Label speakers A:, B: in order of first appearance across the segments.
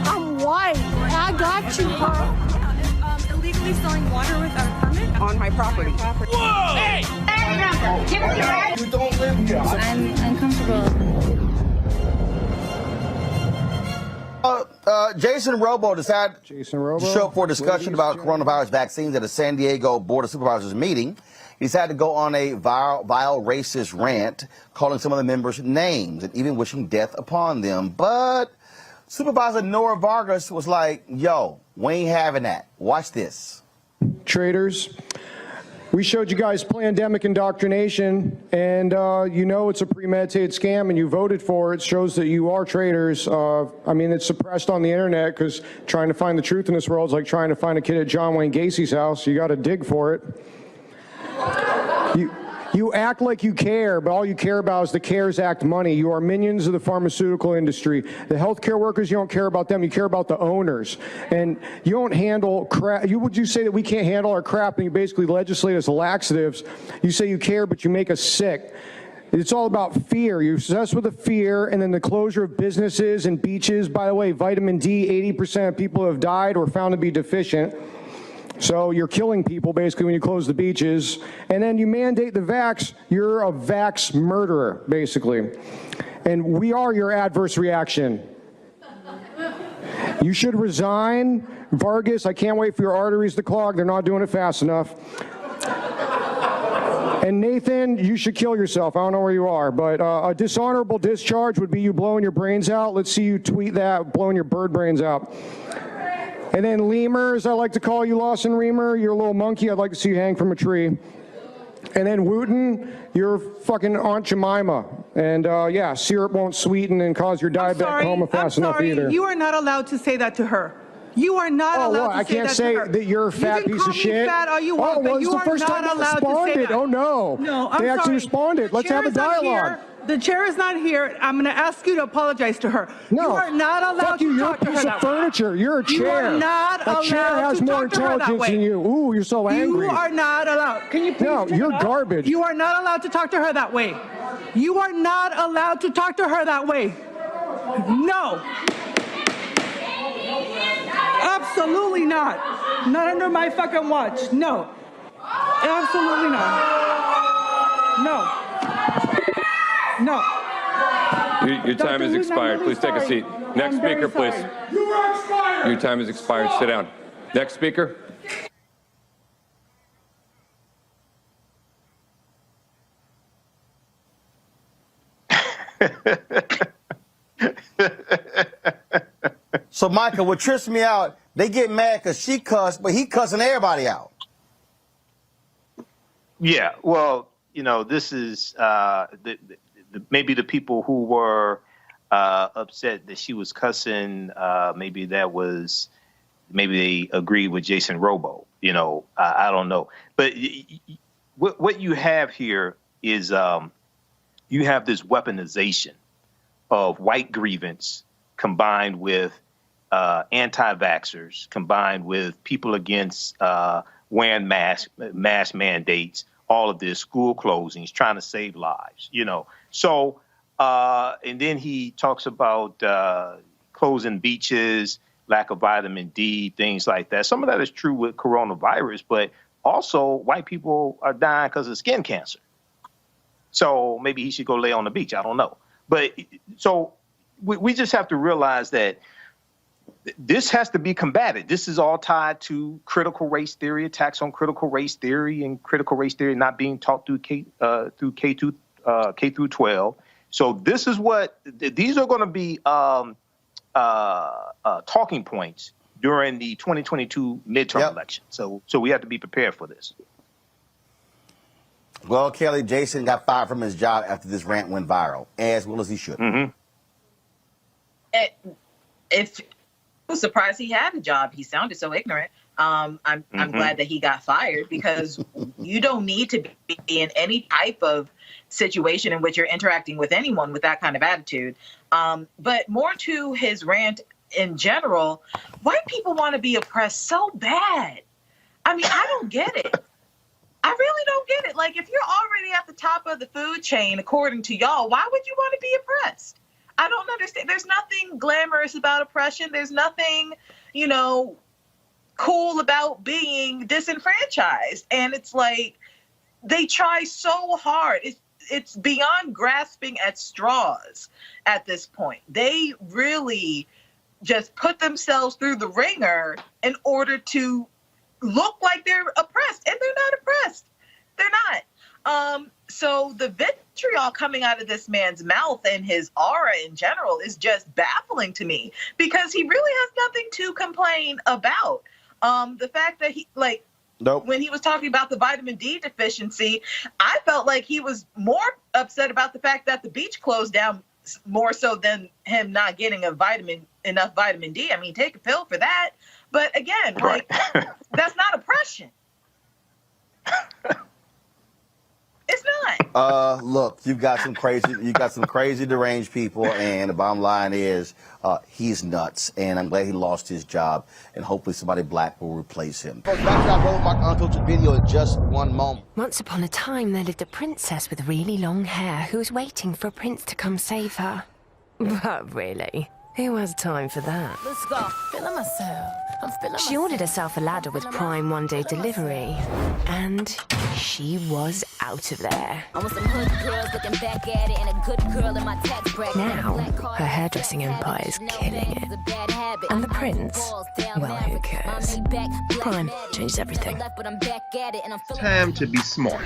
A: I'm white. I got you, huh?
B: Illegally selling water without a permit on my property.
C: Whoa! Hey!
D: You don't live here.
B: I'm uncomfortable.
E: Jason ROBO decided to show up for a discussion about coronavirus vaccines at a San Diego Board of Supervisors meeting. He decided to go on a vile racist rant, calling some of the members names and even wishing death upon them. But Supervisor Nora Vargas was like, yo, we ain't having that. Watch this.
F: Traitors. We showed you guys pandemic indoctrination, and you know it's a premeditated scam, and you voted for it. It shows that you are traitors. I mean, it's suppressed on the internet because trying to find the truth in this world is like trying to find a kid at John Wayne Gacy's house. You got to dig for it. You act like you care, but all you care about is the CARES Act money. You are minions of the pharmaceutical industry. The healthcare workers, you don't care about them. You care about the owners. And you don't handle crap. Would you say that we can't handle our crap and you basically legislate as laxatives? You say you care, but you make us sick. It's all about fear. You're obsessed with the fear, and then the closure of businesses and beaches. By the way, vitamin D, 80% of people who have died were found to be deficient. So you're killing people basically when you close the beaches. And then you mandate the vax. You're a vax murderer, basically. And we are your adverse reaction. You should resign. Vargas, I can't wait for your arteries to clog. They're not doing it fast enough. And Nathan, you should kill yourself. I don't know where you are, but a dishonorable discharge would be you blowing your brains out. Let's see you tweet that, blowing your bird brains out. And then Lemur, as I like to call you, Lawson Reamer, you're a little monkey. I'd like to see you hang from a tree. And then Wooten, you're fucking Aunt Jemima. And yeah, syrup won't sweeten and cause your diabetic coma fast enough either.
G: You are not allowed to say that to her. You are not allowed to say that to her.
F: I can't say that you're a fat piece of shit.
G: You can call me fat all you want, but you are not allowed to say that.
F: Oh no.
G: No, I'm sorry.
F: They actually responded. Let's have a dialogue.
G: The chair is not here. I'm going to ask you to apologize to her.
F: No.
G: You are not allowed to talk to her that way.
F: You're a piece of furniture. You're a chair.
G: You are not allowed to talk to her that way.
F: A chair has more intelligence than you. Ooh, you're so angry.
G: You are not allowed. Can you please
F: No, you're garbage.
G: You are not allowed to talk to her that way. You are not allowed to talk to her that way. No. Absolutely not. Not under my fucking watch. No. Absolutely not. No. No.
H: Your time has expired. Please take a seat. Next speaker, please.
D: You are expired.
H: Your time has expired. Sit down. Next speaker.
E: So, Michael, what trips me out, they get mad because she cussed, but he cussing everybody out.
I: Yeah, well, you know, this is maybe the people who were upset that she was cussing, maybe they agreed with Jason ROBO. You know, I don't know. But what you have here is you have this weaponization of white grievance combined with anti-vaxxers, combined with people against wearing mass mandates, all of this, school closings, trying to save lives, you know. So, and then he talks about closing beaches, lack of vitamin D, things like that. Some of that is true with coronavirus, but also white people are dying because of skin cancer. So maybe he should go lay on the beach. I don't know. But so we just have to realize that this has to be combated. This is all tied to critical race theory, attacks on critical race theory, and critical race theory not being taught through K through 12. So this is what these are going to be talking points during the 2022 midterm election. So we have to be prepared for this.
E: Well, Kelly, Jason got fired from his job after this rant went viral, as well as he should.
C: If I was surprised he had a job, he sounded so ignorant. I'm glad that he got fired, because you don't need to be in any type of situation in which you're interacting with anyone with that kind of attitude. But more to his rant in general, white people want to be oppressed so bad. I mean, I don't get it. I really don't get it. Like, if you're already at the top of the food chain, according to y'all, why would you want to be oppressed? I don't understand. There's nothing glamorous about oppression. There's nothing, you know, cool about being disenfranchised. And it's like, they try so hard. It's beyond grasping at straws at this point. They really just put themselves through the ringer in order to look like they're oppressed, and they're not oppressed. They're not. So the vitriol coming out of this man's mouth and his aura in general is just baffling to me, because he really has nothing to complain about. The fact that he, like, when he was talking about the vitamin D deficiency, I felt like he was more upset about the fact that the beach closed down more so than him not getting enough vitamin D. I mean, take a pill for that. But again, like, that's not oppression. It's not.
E: Look, you got some crazy deranged people, and the bottom line is he's nuts, and I'm glad he lost his job, and hopefully somebody black will replace him. Back to that Roland Martin Untitled video in just one moment.
J: Once upon a time, there lived a princess with really long hair who was waiting for a prince to come save her. But really, who has time for that?
A: Let's go. Feeling myself. I'm feeling
J: She ordered herself a ladder with Prime one-day delivery, and she was out of there.
A: I want some hood girls looking back at it, and a good girl in my tax bracket.
J: Now, her hairdressing empire is killing it. And the prince? Well, who cares? Prime changes everything.
K: Time to be smart.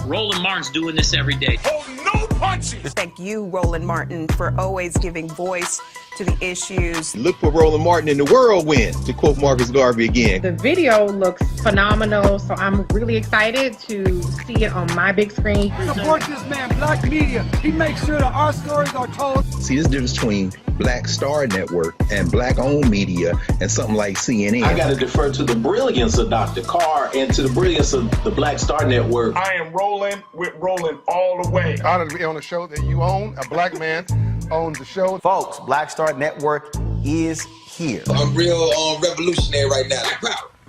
L: Roland Martin's doing this every day.
D: Oh, no punching!
B: Thank you, Roland Martin, for always giving voice to the issues.
K: Look for Roland Martin in the whirlwind, to quote Marcus Garvey again.
M: The video looks phenomenal, so I'm really excited to see it on my big screen.
D: Support this man, Black Media. He makes sure that our stories are told.
K: See, this difference between Black Star Network and Black-owned media and something like CNN.
N: I got to defer to the brilliance of Dr. Carr and to the brilliance of the Black Star Network.
D: I am rolling with Roland all the way. Honored to be on a show that you own. A black man owns the show.
E: Folks, Black Star Network is here.
O: I'm real revolutionary right now.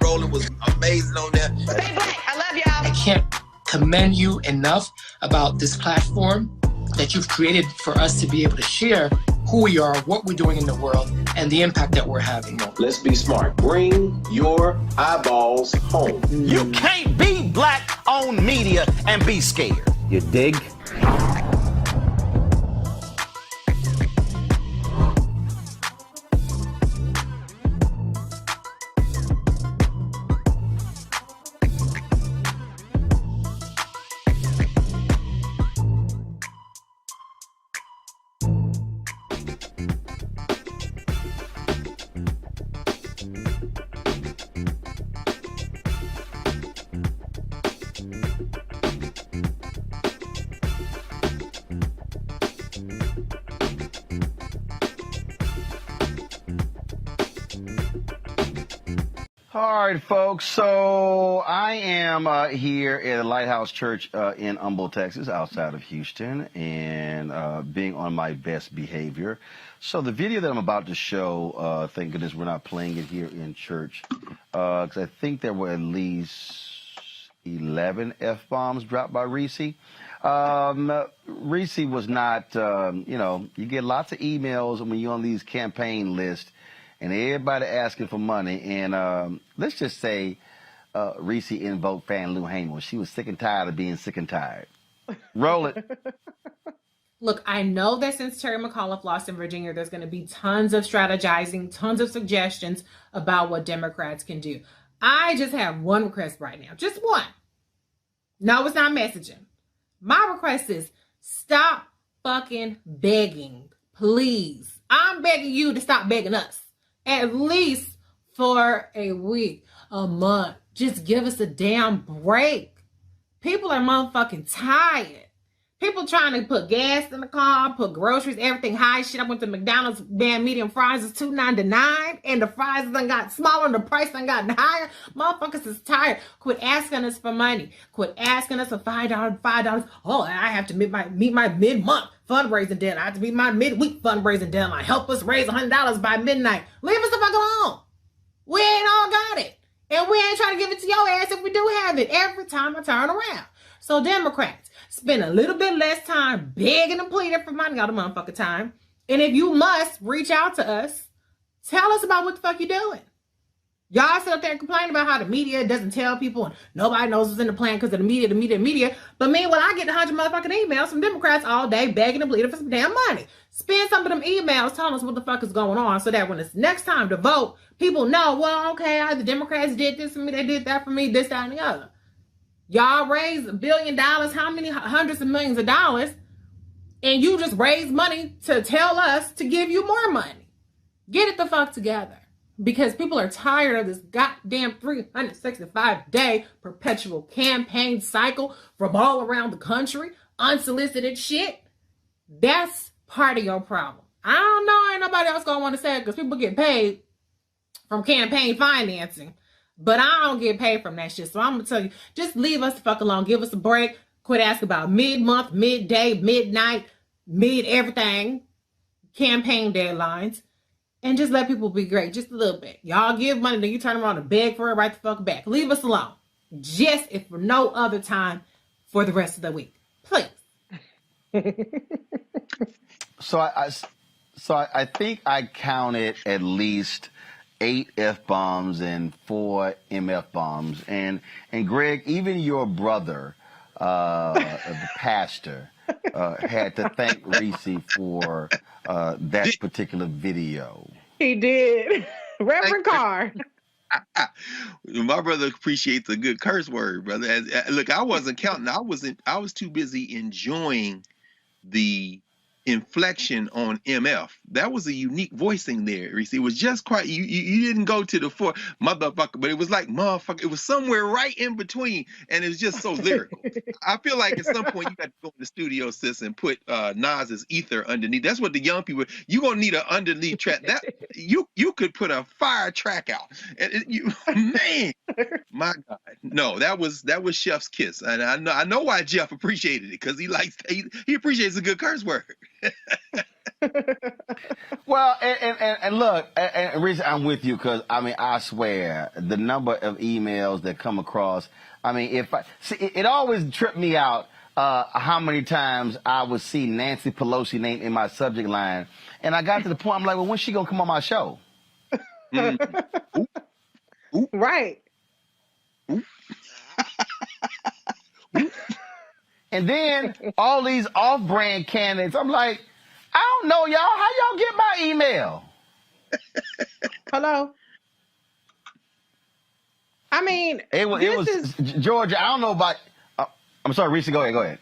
O: Roland was amazing on there.
B: Stay black. I love y'all.
P: I can't commend you enough about this platform that you've created for us to be able to share who we are, what we're doing in the world, and the impact that we're having.
N: Let's be smart. Bring your eyeballs home.
E: You can't be black-owned media and be scared. You dig? All right, folks, so I am here at the Lighthouse Church in Humble, Texas, outside of Houston, and being on my best behavior. So the video that I'm about to show, thank goodness we're not playing it here in church, because I think there were at least 11 F-bombs dropped by Reese. Reese was not, you know, you get lots of emails when you're on these campaign lists, and everybody asking for money. And let's just say Reese invoked Fan Lou Hamer. She was sick and tired of being sick and tired. Roll it.
M: Look, I know that since Terry McAuliffe lost in Virginia, there's going to be tons of strategizing, tons of suggestions about what Democrats can do. I just have one request right now. Just one. No, it's not messaging. My request is stop fucking begging. Please. I'm begging you to stop begging us. At least for a week, a month. Just give us a damn break. People are motherfucking tired. People trying to put gas in the car, put groceries, everything high shit. I went to McDonald's, damn medium fries is $2.99, and the fries done got smaller and the price done gotten higher. Motherfuckers is tired. Quit asking us for money. Quit asking us for $5. Oh, I have to meet my mid-month fundraising deadline. I have to meet my midweek fundraising deadline. Help us raise $100 by midnight. Leave us the fuck alone. We ain't all got it. And we ain't trying to give it to your ass if we do have it every time I turn around. So Democrats, spend a little bit less time begging and pleading for money all the motherfucking time. And if you must, reach out to us. Tell us about what the fuck you're doing. Y'all sit up there and complain about how the media doesn't tell people and nobody knows what's in the plan because of the media. But meanwhile, I get 100 motherfucking emails from Democrats all day begging and pleading for some damn money. Spend some of them emails telling us what the fuck is going on so that when it's next time to vote, people know, well, okay, the Democrats did this for me, they did that for me, this, that, and the other. Y'all raised $1 billion, how many hundreds of millions of dollars, and you just raise money to tell us to give you more money. Get it the fuck together. Because people are tired of this goddamn 365-day perpetual campaign cycle from all around the country, unsolicited shit. That's part of your problem. I don't know, ain't nobody else gonna want to say it because people get paid from campaign financing. But I don't get paid from that shit. So I'm going to tell you, just leave us the fuck alone. Give us a break. Quit asking about mid-month, midday, midnight, mid-everything, campaign deadlines. And just let people be great. Just a little bit. Y'all give money, then you turn around and beg for it right the fuck back. Leave us alone. Just if for no other time for the rest of the week. Please.
E: So I think I counted at least 8 F-bombs and 4 MF bombs. And Greg, even your brother, the pastor, had to thank Reese for that particular video.
M: He did. Reverend Carr.
K: My brother appreciates a good curse word, brother. Look, I wasn't counting. I was too busy enjoying the inflection on MF. That was a unique voicing there, Reese. It was just quite, you didn't go to the four motherfucker, but it was like motherfucker. It was somewhere right in between, and it was just so lyrical. I feel like at some point you got to go in the studio, sis, and put Nas's ether underneath. That's what the young people, you gonna need an underneath track. That you could put a fire track out. And man, my God. No, that was Chef's kiss. And I know why Jeff appreciated it, because he appreciates a good curse word.
E: Well, and look, and Reese, I'm with you, because I mean, I swear the number of emails that come across. I mean, it always tripped me out how many times I would see Nancy Pelosi name in my subject line, and I got to the point I'm like, well, when's she gonna come on my show?
K: Ooh. Ooh.
M: Right.
K: Ooh.
E: And then all these off-brand candidates, I'm like, I don't know, y'all. How y'all get my email?
M: Hello? I mean,
E: it was Georgia. I don't know about. I'm sorry, Reese. Go ahead.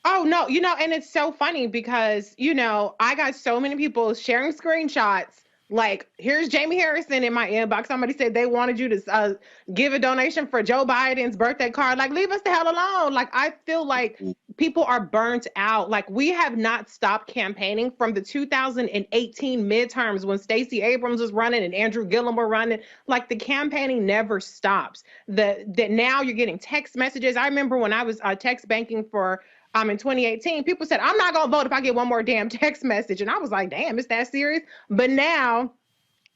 M: Oh, no. And it's so funny because, I got so many people sharing screenshots. Like, here's Jamie Harrison in my inbox. Somebody said they wanted you to give a donation for Joe Biden's birthday card. Like, leave us the hell alone. Like, I feel like people are burnt out. Like, we have not stopped campaigning from the 2018 midterms when Stacey Abrams was running and Andrew Gillum were running. Like, the campaigning never stops. That now you're getting text messages. I remember when I was text banking for in 2018, people said, I'm not going to vote if I get one more damn text message. And I was like, damn, is that serious? But now,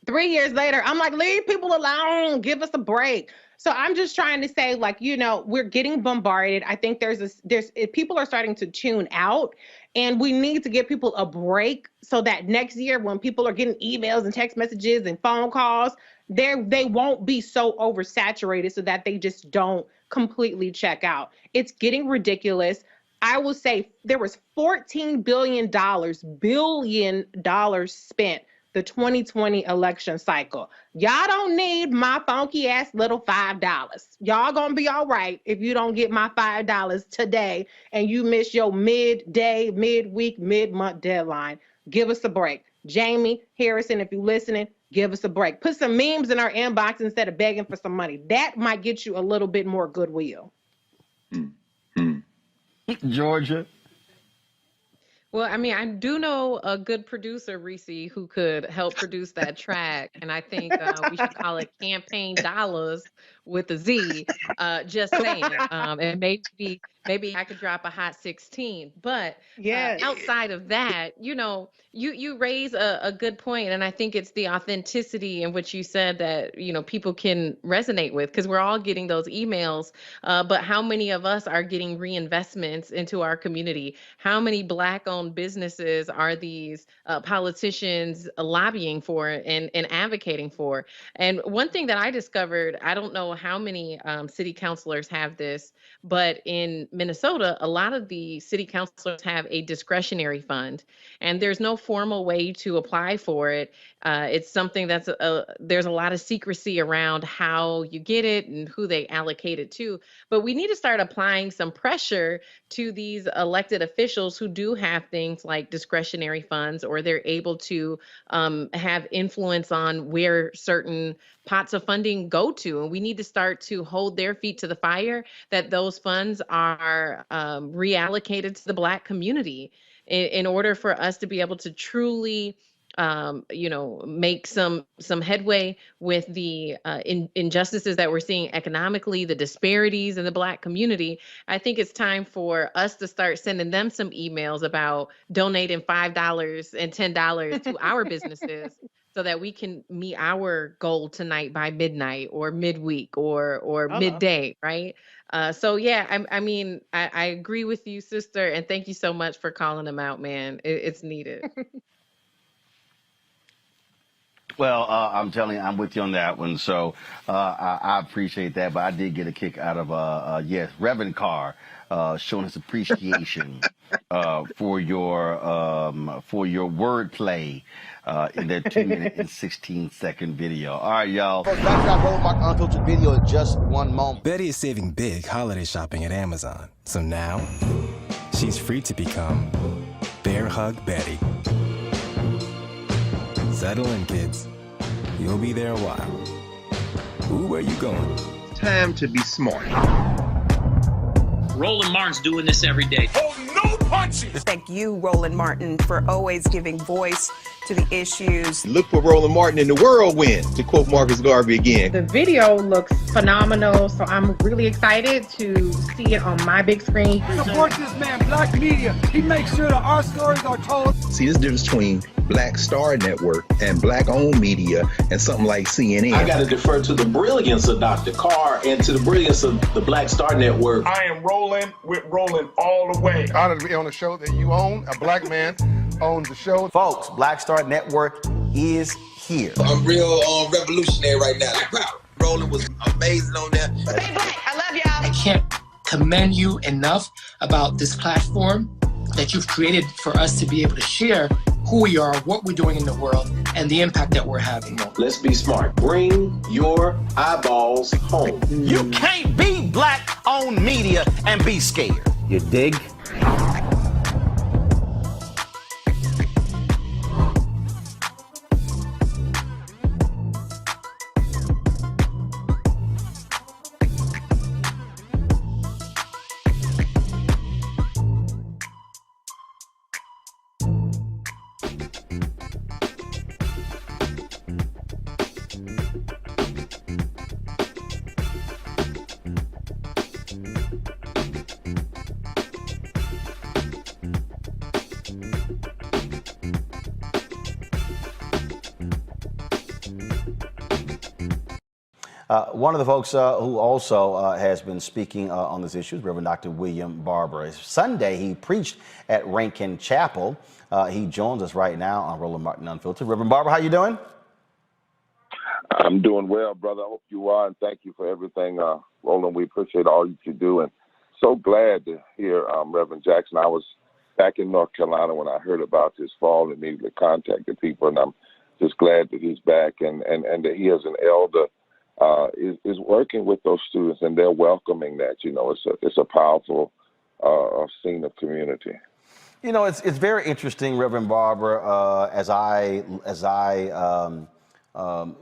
M: 3 years later, I'm like, leave people alone. Give us a break. So I'm just trying to say, like, we're getting bombarded. I think people are starting to tune out, and we need to give people a break so that next year when people are getting emails and text messages and phone calls, they won't be so oversaturated so that they just don't completely check out. It's getting ridiculous. I will say there was $14 billion spent the 2020 election cycle. Y'all don't need my funky ass little $5. Y'all gonna be all right if you don't get my $5 today and you miss your midday, midweek, mid-month deadline. Give us a break. Jamie Harrison, if you're listening, give us a break. Put some memes in our inbox instead of begging for some money. That might get you a little bit more goodwill.
E: Georgia.
L: Well, I mean, I do know a good producer, Reese, who could help produce that track, and I think we should call it Campaign Dollars with a Z. Just saying, and maybe I could drop a hot 16. But outside of that, you know, you raise a good point, and I think it's the authenticity in which you said that people can resonate with, because we're all getting those emails. But how many of us are getting reinvestments into our community? How many Black-owned businesses are these politicians lobbying for and advocating for? And one thing that I discovered, I don't know how many city councilors have this, but in Minnesota, a lot of the city councilors have a discretionary fund, and there's no formal way to apply for it. It's something that's there's a lot of secrecy around how you get it and who they allocate it to. But we need to start applying some pressure to these elected officials who do have things like discretionary funds, or they're able to have influence on where certain pots of funding go to. And we need to start to hold their feet to the fire that those funds are reallocated to the Black community in order for us to be able to truly make some headway with the injustices that we're seeing economically, the disparities in the Black community. I think it's time for us to start sending them some emails about donating $5 and $10 to our businesses so that we can meet our goal tonight by midnight or midweek or midday, right? So yeah, I agree with you, sister, and thank you so much for calling them out, man. It's needed.
E: Well, I'm telling you, I'm with you on that one. So I appreciate that. But I did get a kick out of, Reverend Carr showing his appreciation for your wordplay in their 2-minute and 16-second video. All right, y'all. Back to that Roland Unfiltered video in just one moment.
Q: Betty is saving big holiday shopping at Amazon. So now she's free to become Bear Hug Betty. Settle in, kids. You'll be there a while. Ooh, where you going?
K: Time to be smart.
R: Roland Martin's doing this every day.
B: Oh, no punches! Thank you, Roland Martin, for always giving voice to the issues.
K: Look for Roland Martin in the whirlwind, to quote Marcus Garvey again.
M: The video looks phenomenal, so I'm really excited to see it on my big screen.
S: Support this man, Black media. He makes sure that our stories are told.
K: See, there's a difference between Black Star Network and Black-owned media and something like CNN.
N: I got to defer to the brilliance of Dr. Carr and to the brilliance of the Black Star Network.
D: I am rolling with Roland all the way. Honored to be on a show that you own. A Black man owns the show.
E: Folks, Black Star Network is here.
O: I'm real revolutionary right now. Roland was amazing on that.
P: Stay Black. I love y'all. I can't commend you enough about this platform that you've created for us to be able to share who we are, what we're doing in the world, and the impact that we're having.
N: Let's be smart. Bring your eyeballs home.
E: You can't be Black-owned media and be scared. You dig? One of the folks who also has been speaking on this issue is Reverend Dr. William Barber. Sunday, he preached at Rankin Chapel. He joins us right now on Roland Martin Unfiltered. Reverend Barber, how you doing?
T: I'm doing well, brother. I hope you are, and thank you for everything, Roland. We appreciate all that you do, and so glad to hear Reverend Jackson. I was back in North Carolina when I heard about this fall and immediately contacted people, and I'm just glad that he's back and that he as an elder is working with those students, and they're welcoming that. You know, it's a powerful scene of community.
E: You know, it's very interesting, Reverend Barbara, as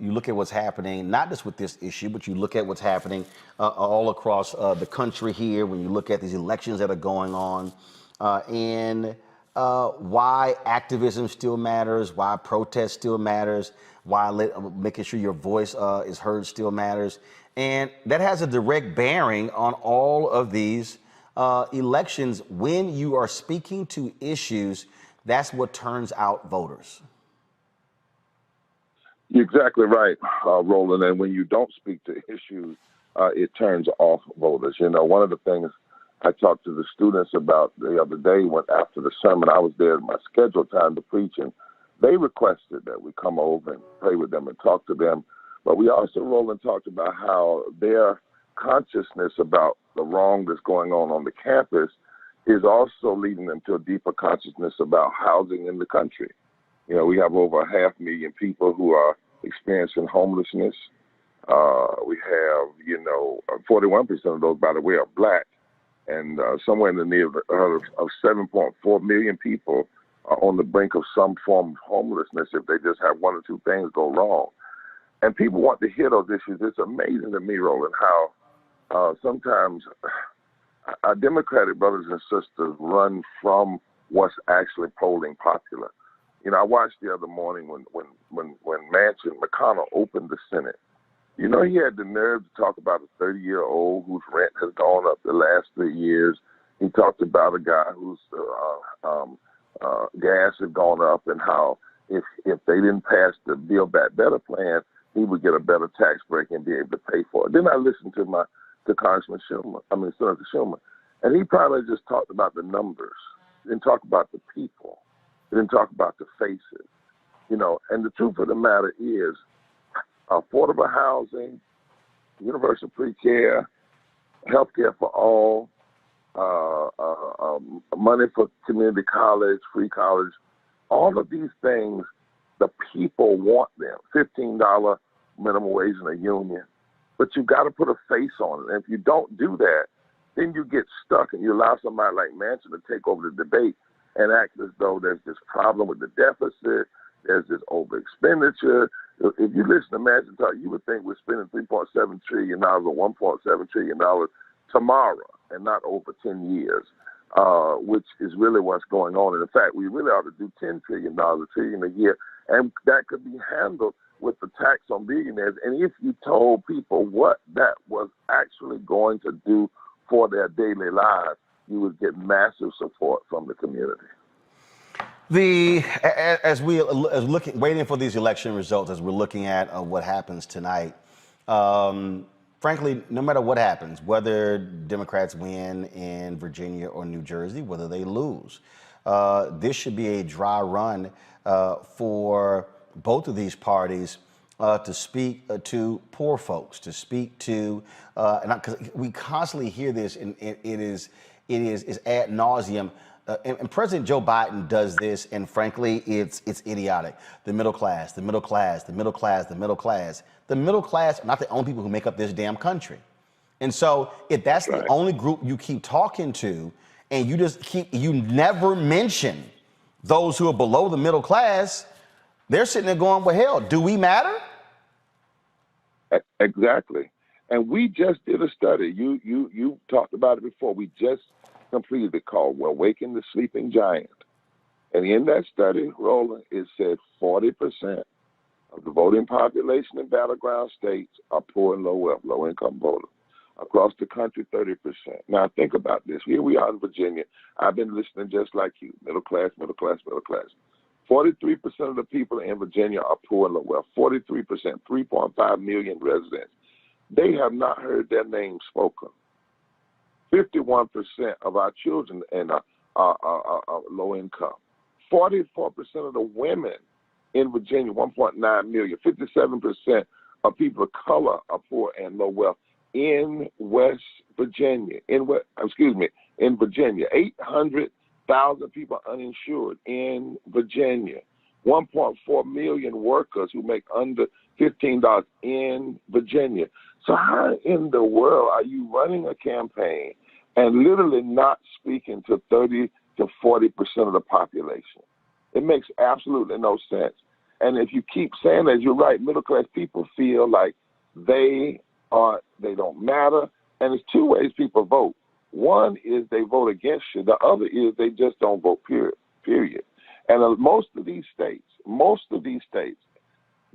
E: you look at what's happening, not just with this issue, but you look at what's happening all across the country here, when you look at these elections that are going on, and why activism still matters, why protest still matters, why making sure your voice is heard still matters. And that has a direct bearing on all of these elections. When you are speaking to issues, that's what turns out voters.
T: You're exactly right, Roland. And when you don't speak to issues, it turns off voters. You know, one of the things I talked to the students about the other day, when after the sermon, I was there at my scheduled time to preach, and they requested that we come over and pray with them and talk to them. But we also, Roland, talked about how their consciousness about the wrong that's going on the campus is also leading them to a deeper consciousness about housing in the country. You know, we have over 500,000 people who are experiencing homelessness. We have, 41% of those, by the way, are black. And somewhere in the neighborhood of 7.4 million people are on the brink of some form of homelessness if they just have one or two things go wrong. And people want to hear those issues. It's amazing to me, Roland, how sometimes our Democratic brothers and sisters run from what's actually polling popular. You know, I watched the other morning when Manchin, McConnell opened the Senate. You know, he had the nerve to talk about a 30-year-old whose rent has gone up the last 3 years. He talked about a guy whose gas had gone up, and how if they didn't pass the Build Back Better plan, he would get a better tax break and be able to pay for it. Then I listened to Congressman Schumer, Senator Schumer, and he probably just talked about the numbers. He didn't talk about the people. He didn't talk about the faces. You know, and the truth of the matter is, affordable housing, universal pre-care, health care for all, money for community college, free college, all of these things, the people want them. $15 minimum wage in a union. But you've got to put a face on it. And if you don't do that, then you get stuck and you allow somebody like Manchin to take over the debate and act as though there's this problem with the deficit, there's this over expenditure. If you listen to Manchin talk, you would think we're spending $3.7 trillion or $1.7 trillion tomorrow and not over 10 years, which is really what's going on. And in fact, we really ought to do $10 trillion, $1 trillion a year, and that could be handled with the tax on billionaires. And if you told people what that was actually going to do for their daily lives, you would get massive support from the community.
E: As waiting for these election results, as we're looking at what happens tonight, frankly, no matter what happens, whether Democrats win in Virginia or New Jersey, whether they lose, this should be a dry run for both of these parties to speak to poor folks, to speak to, because we constantly hear this, and it is ad nauseum. And President Joe Biden does this, and frankly, it's idiotic. The middle class, the middle class, the middle class, the middle class. The middle class are not the only people who make up this damn country. And so if that's the only group you keep talking to, and you never mention those who are below the middle class, they're sitting there going, well, hell, do we matter?
T: Exactly. And we just did a study. You talked about it before. We just completed it called Awaken the Sleeping Giant. And in that study, Roland, it said 40% of the voting population in battleground states are poor and low-income voters. Across the country, 30%. Now think about this. Here we are in Virginia. I've been listening just like you. Middle class, middle class, middle class. 43% of the people in Virginia are poor and low wealth. 43%, 3.5 million residents. They have not heard their names spoken. 51% of our children are low income. 44% of the women in Virginia, 1.9 million. 57% of people of color are poor and low wealth in West Virginia. In Virginia, 800,000 people uninsured in Virginia. 1.4 million workers who make under $15 in Virginia. So how in the world are you running a campaign and literally not speaking to 30 to 40% of the population? It makes absolutely no sense. And if you keep saying that, you're right, middle-class people feel like they don't matter. And there's two ways people vote. One is they vote against you. The other is they just don't vote, period. And most of these states,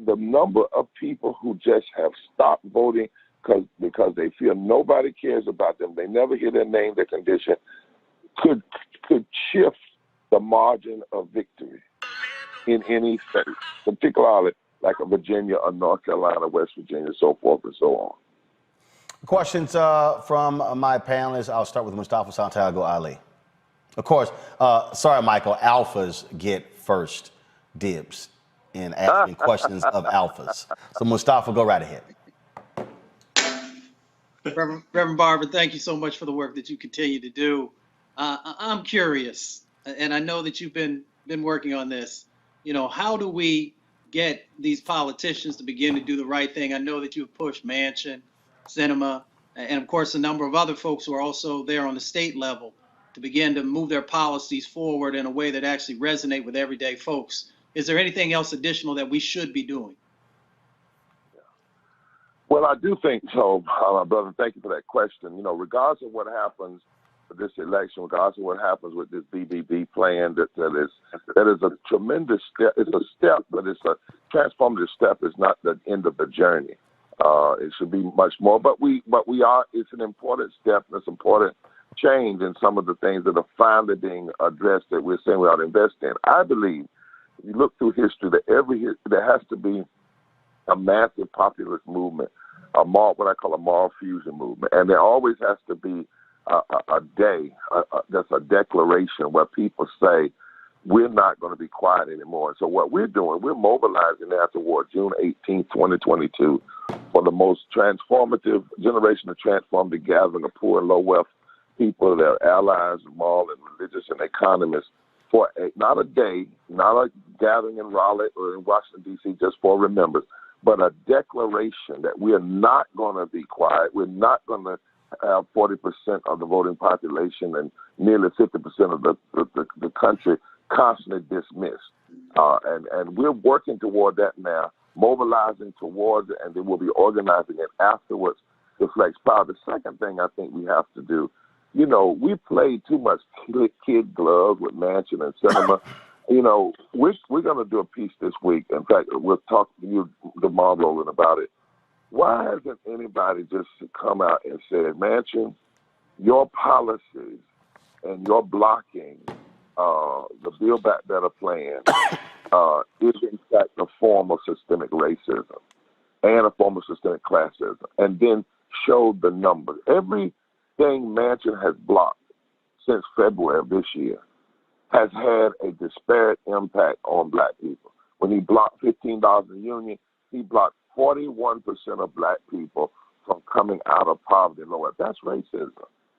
T: the number of people who just have stopped voting because they feel nobody cares about them, they never hear their name, their condition, could shift the margin of victory in any state, particularly like a Virginia or North Carolina, West Virginia, so forth and so on.
E: Questions from my panelists. I'll start with Mustafa Santiago Ali. Of course, sorry, Michael, alphas get first dibs in asking questions of alphas. So Mustafa, go right ahead.
U: Reverend Barber, thank you so much for the work that you continue to do. I'm curious, and I know that you've been working on this. You know, how do we get these politicians to begin to do the right thing? I know that you've pushed Manchin, Sinema, and of course a number of other folks who are also there on the state level to begin to move their policies forward in a way that actually resonate with everyday folks. Is there anything else additional that we should be doing?
T: Well, I do think so, brother. Thank you for that question. You know, regardless of what happens with this election, regardless of what happens with this BBB plan, that is a tremendous step. It's a step, but it's a transformative step. It's not the end of the journey. It should be much more, but we are. It's an important step. It's an important change in some of the things that are finally being addressed that we're saying we ought to invest in. I believe, if you look through history, that there has to be a massive populist movement, what I call a moral fusion movement, and there always has to be a day that's a declaration where people say we're not going to be quiet anymore. So what we're doing, we're mobilizing now toward June 18, 2022, for the most transformative generation of transformative gathering of poor and low wealth people, their allies, moral and religious and economists, for not a day, not a gathering in Raleigh or in Washington, D.C., just for remembrance, but a declaration that we are not going to be quiet. We're not going to have 40% of the voting population and nearly 50% of the country constantly dismissed. And we're working toward that now, mobilizing towards it, and then we'll be organizing it afterwards to flex power. The second thing I think we have to do, you know, we played too much kid gloves with Manchin and Sinema. You know, we're going to do a piece this week. In fact, we'll talk to you tomorrow, Roland, about it. Why hasn't anybody just come out and said, Manchin, your policies and your blocking the Build Back Better plan is in fact a form of systemic racism and a form of systemic classism, and then showed the numbers. Everything Manchin has blocked since February of this year has had a disparate impact on black people. When he blocked $15 in union, he blocked 41% of black people from coming out of poverty and lower. That's racism.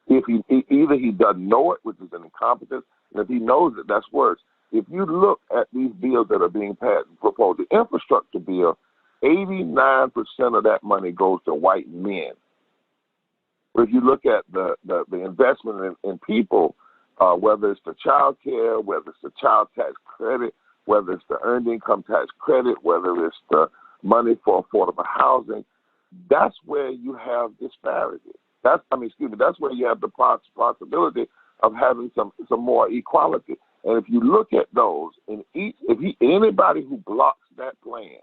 T: If either he doesn't know it, which is an incompetence, and if he knows it, that's worse. If you look at these bills that are being passed and proposed, the infrastructure bill, 89% of that money goes to white men. But if you look at the investment in people, whether it's the child care, whether it's the child tax credit, whether it's the earned income tax credit, whether it's the money for affordable housing, that's where you have disparity. That's where you have the possibility of having some more equality. And if you look at those, anybody who blocks that plan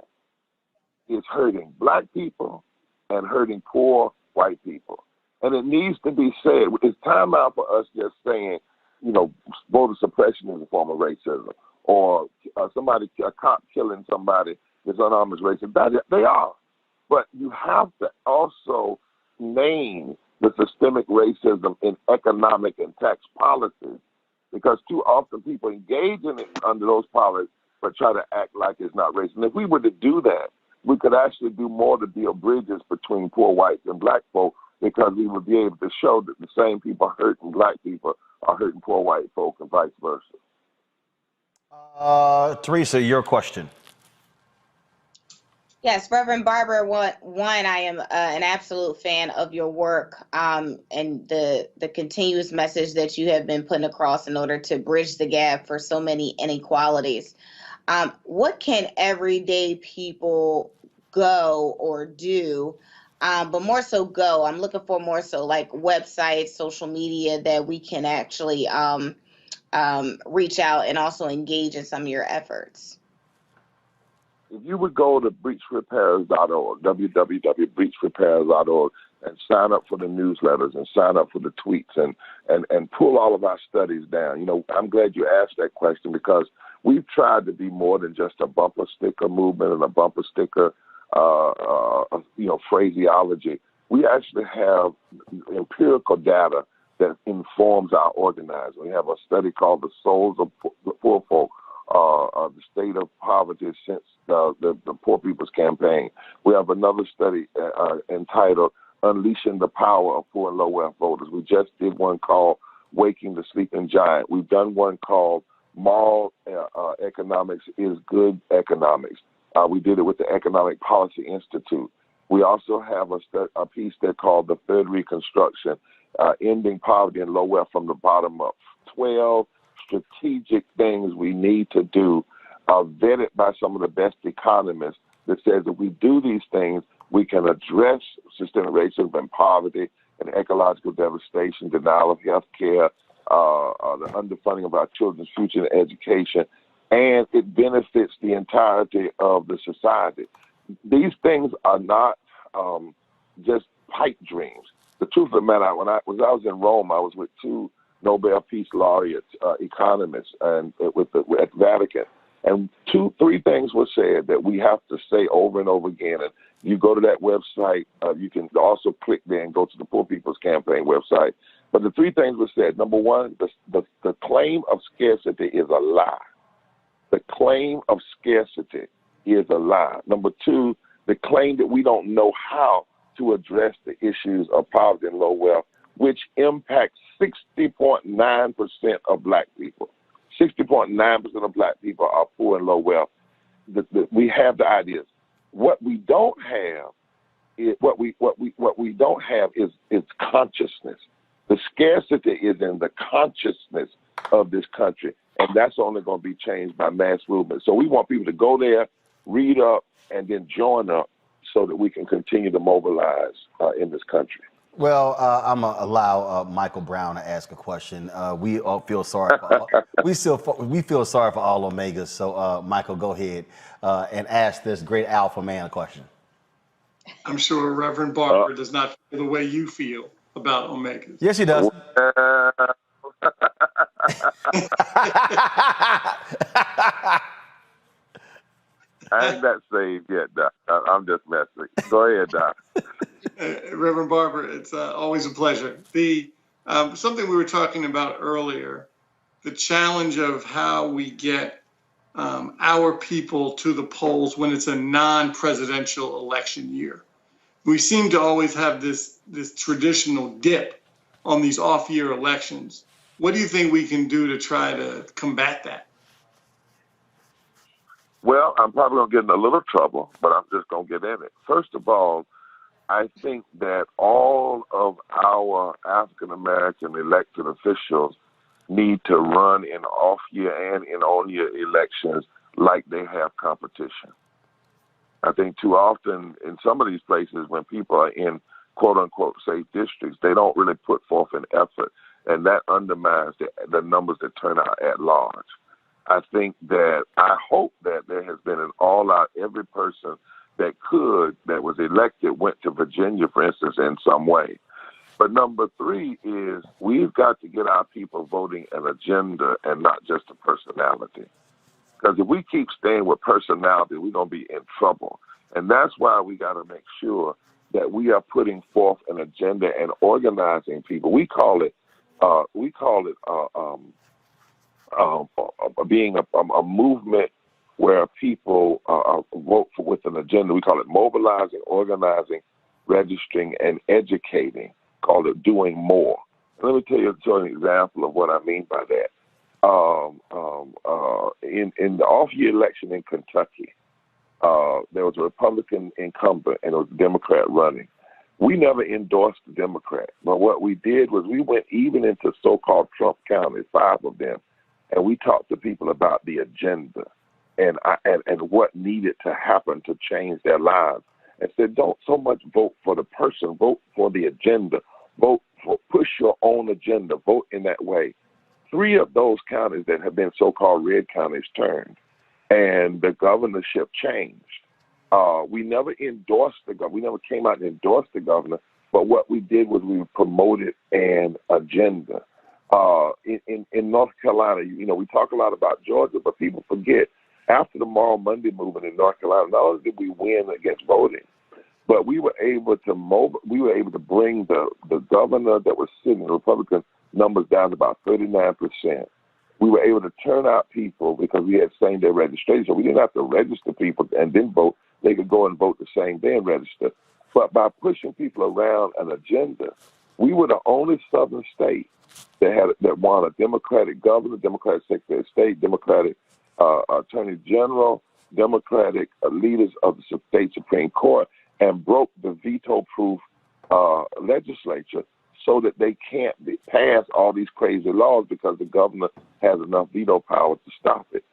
T: is hurting black people and hurting poor white people. And it needs to be said. It's time out for us just saying, you know, voter suppression is a form of racism, or a cop killing somebody is unarmed as racism. They are. But you have to also name the systemic racism in economic and tax policies, because too often people engage in it under those policies but try to act like it's not racist. And if we were to do that, we could actually do more to build bridges between poor whites and black folk because we would be able to show that the same people hurting black people are hurting poor white folk and vice versa.
E: Teresa, your question.
F: Yes, Reverend Barber, I am an absolute fan of your work and the continuous message that you have been putting across in order to bridge the gap for so many inequalities. What can everyday people go or do, but more so go? I'm looking for more so like websites, social media that we can actually reach out and also engage in some of your efforts.
T: If you would go to breachrepairs.org, www.breachrepairs.org, and sign up for the newsletters and sign up for the tweets and pull all of our studies down. You know, I'm glad you asked that question because we've tried to be more than just a bumper sticker movement and a bumper sticker, phraseology. We actually have empirical data that informs our organizing. We have a study called The Souls of the Poor Folk, the state of poverty since the Poor People's Campaign. We have another study entitled Unleashing the Power of Poor and Low Wealth Voters. We just did one called Waking the Sleeping Giant. We've done one called Moral Economics is Good Economics. We did it with the Economic Policy Institute. We also have a piece there called The Third Reconstruction, Ending Poverty and Low Wealth from the Bottom Up. 12 strategic things we need to do, vetted by some of the best economists, that says if we do these things, we can address systemic racism and poverty and ecological devastation, denial of health care, the underfunding of our children's future and education, and it benefits the entirety of the society. These things are not just pipe dreams. The truth of the matter, when I was in Rome, I was with two Nobel Peace Laureates, economists, and at Vatican. And three things were said that we have to say over and over again. And you go to that website, you can also click there and go to the Poor People's Campaign website. But the three things were said. Number one, the claim of scarcity is a lie. The claim of scarcity is a lie. Number two, the claim that we don't know how to address the issues of poverty and low wealth, which impacts 60.9% of black people. 60.9% of black people are poor and low wealth. We have the ideas. What we don't have is is consciousness. The scarcity is in the consciousness of this country, and that's only going to be changed by mass movement. So we want people to go there, read up, and then join up so that we can continue to mobilize in this country.
E: Well, I'm going to allow Michael Brown to ask a question. We all feel sorry for we feel sorry for all Omegas. So, Michael, go ahead and ask this great alpha man a question.
V: I'm sure Reverend Barber does not feel the way you feel about Omegas.
E: Yes, he does.
T: I ain't that saved yet, Doc. I'm just messing. Go ahead, Doc.
V: Reverend Barber, it's always a pleasure. Something we were talking about earlier, the challenge of how we get our people to the polls when it's a non-presidential election year. We seem to always have this traditional dip on these off-year elections. What do you think we can do to try to combat that?
T: Well, I'm probably going to get in a little trouble, but I'm just going to get in it. First of all, I think that all of our African-American elected officials need to run in off-year and in on-year elections like they have competition. I think too often in some of these places when people are in quote-unquote safe districts, they don't really put forth an effort, and that undermines the numbers that turn out at large. I hope that there has been an all-out, every person that was elected went to Virginia, for instance, in some way. But number three is we've got to get our people voting an agenda and not just a personality. Because if we keep staying with personality, we're going to be in trouble. And that's why we got to make sure that we are putting forth an agenda and organizing people. We call it being a movement where people vote with an agenda. We call it mobilizing, organizing, registering, and educating, called it Doing More. And let me tell you an example of what I mean by that. In the off-year election in Kentucky, there was a Republican incumbent and it was a Democrat running. We never endorsed the Democrat, but what we did was we went even into so-called Trump counties, 5 of them, and we talked to people about the agenda and what needed to happen to change their lives. And said, don't so much vote for the person, vote for the agenda. Push your own agenda, vote in that way. 3 of those counties that have been so-called red counties turned, and the governorship changed. We never endorsed the governor. We never came out and endorsed the governor, but what we did was we promoted an agenda. In North Carolina, we talk a lot about Georgia, but people forget, after the Moral Monday movement in North Carolina, not only did we win against voting, but we were able to bring the governor that was sitting, the Republican numbers down to about 39%. We were able to turn out people because we had same-day registration. So we didn't have to register people and then vote. They could go and vote the same day and register. But by pushing people around an agenda, we were the only southern state that won a Democratic governor, Democratic Secretary of State, Democratic Attorney General, Democratic leaders of the state Supreme Court, and broke the veto-proof legislature so that they can't pass all these crazy laws because the governor has enough veto power to stop it.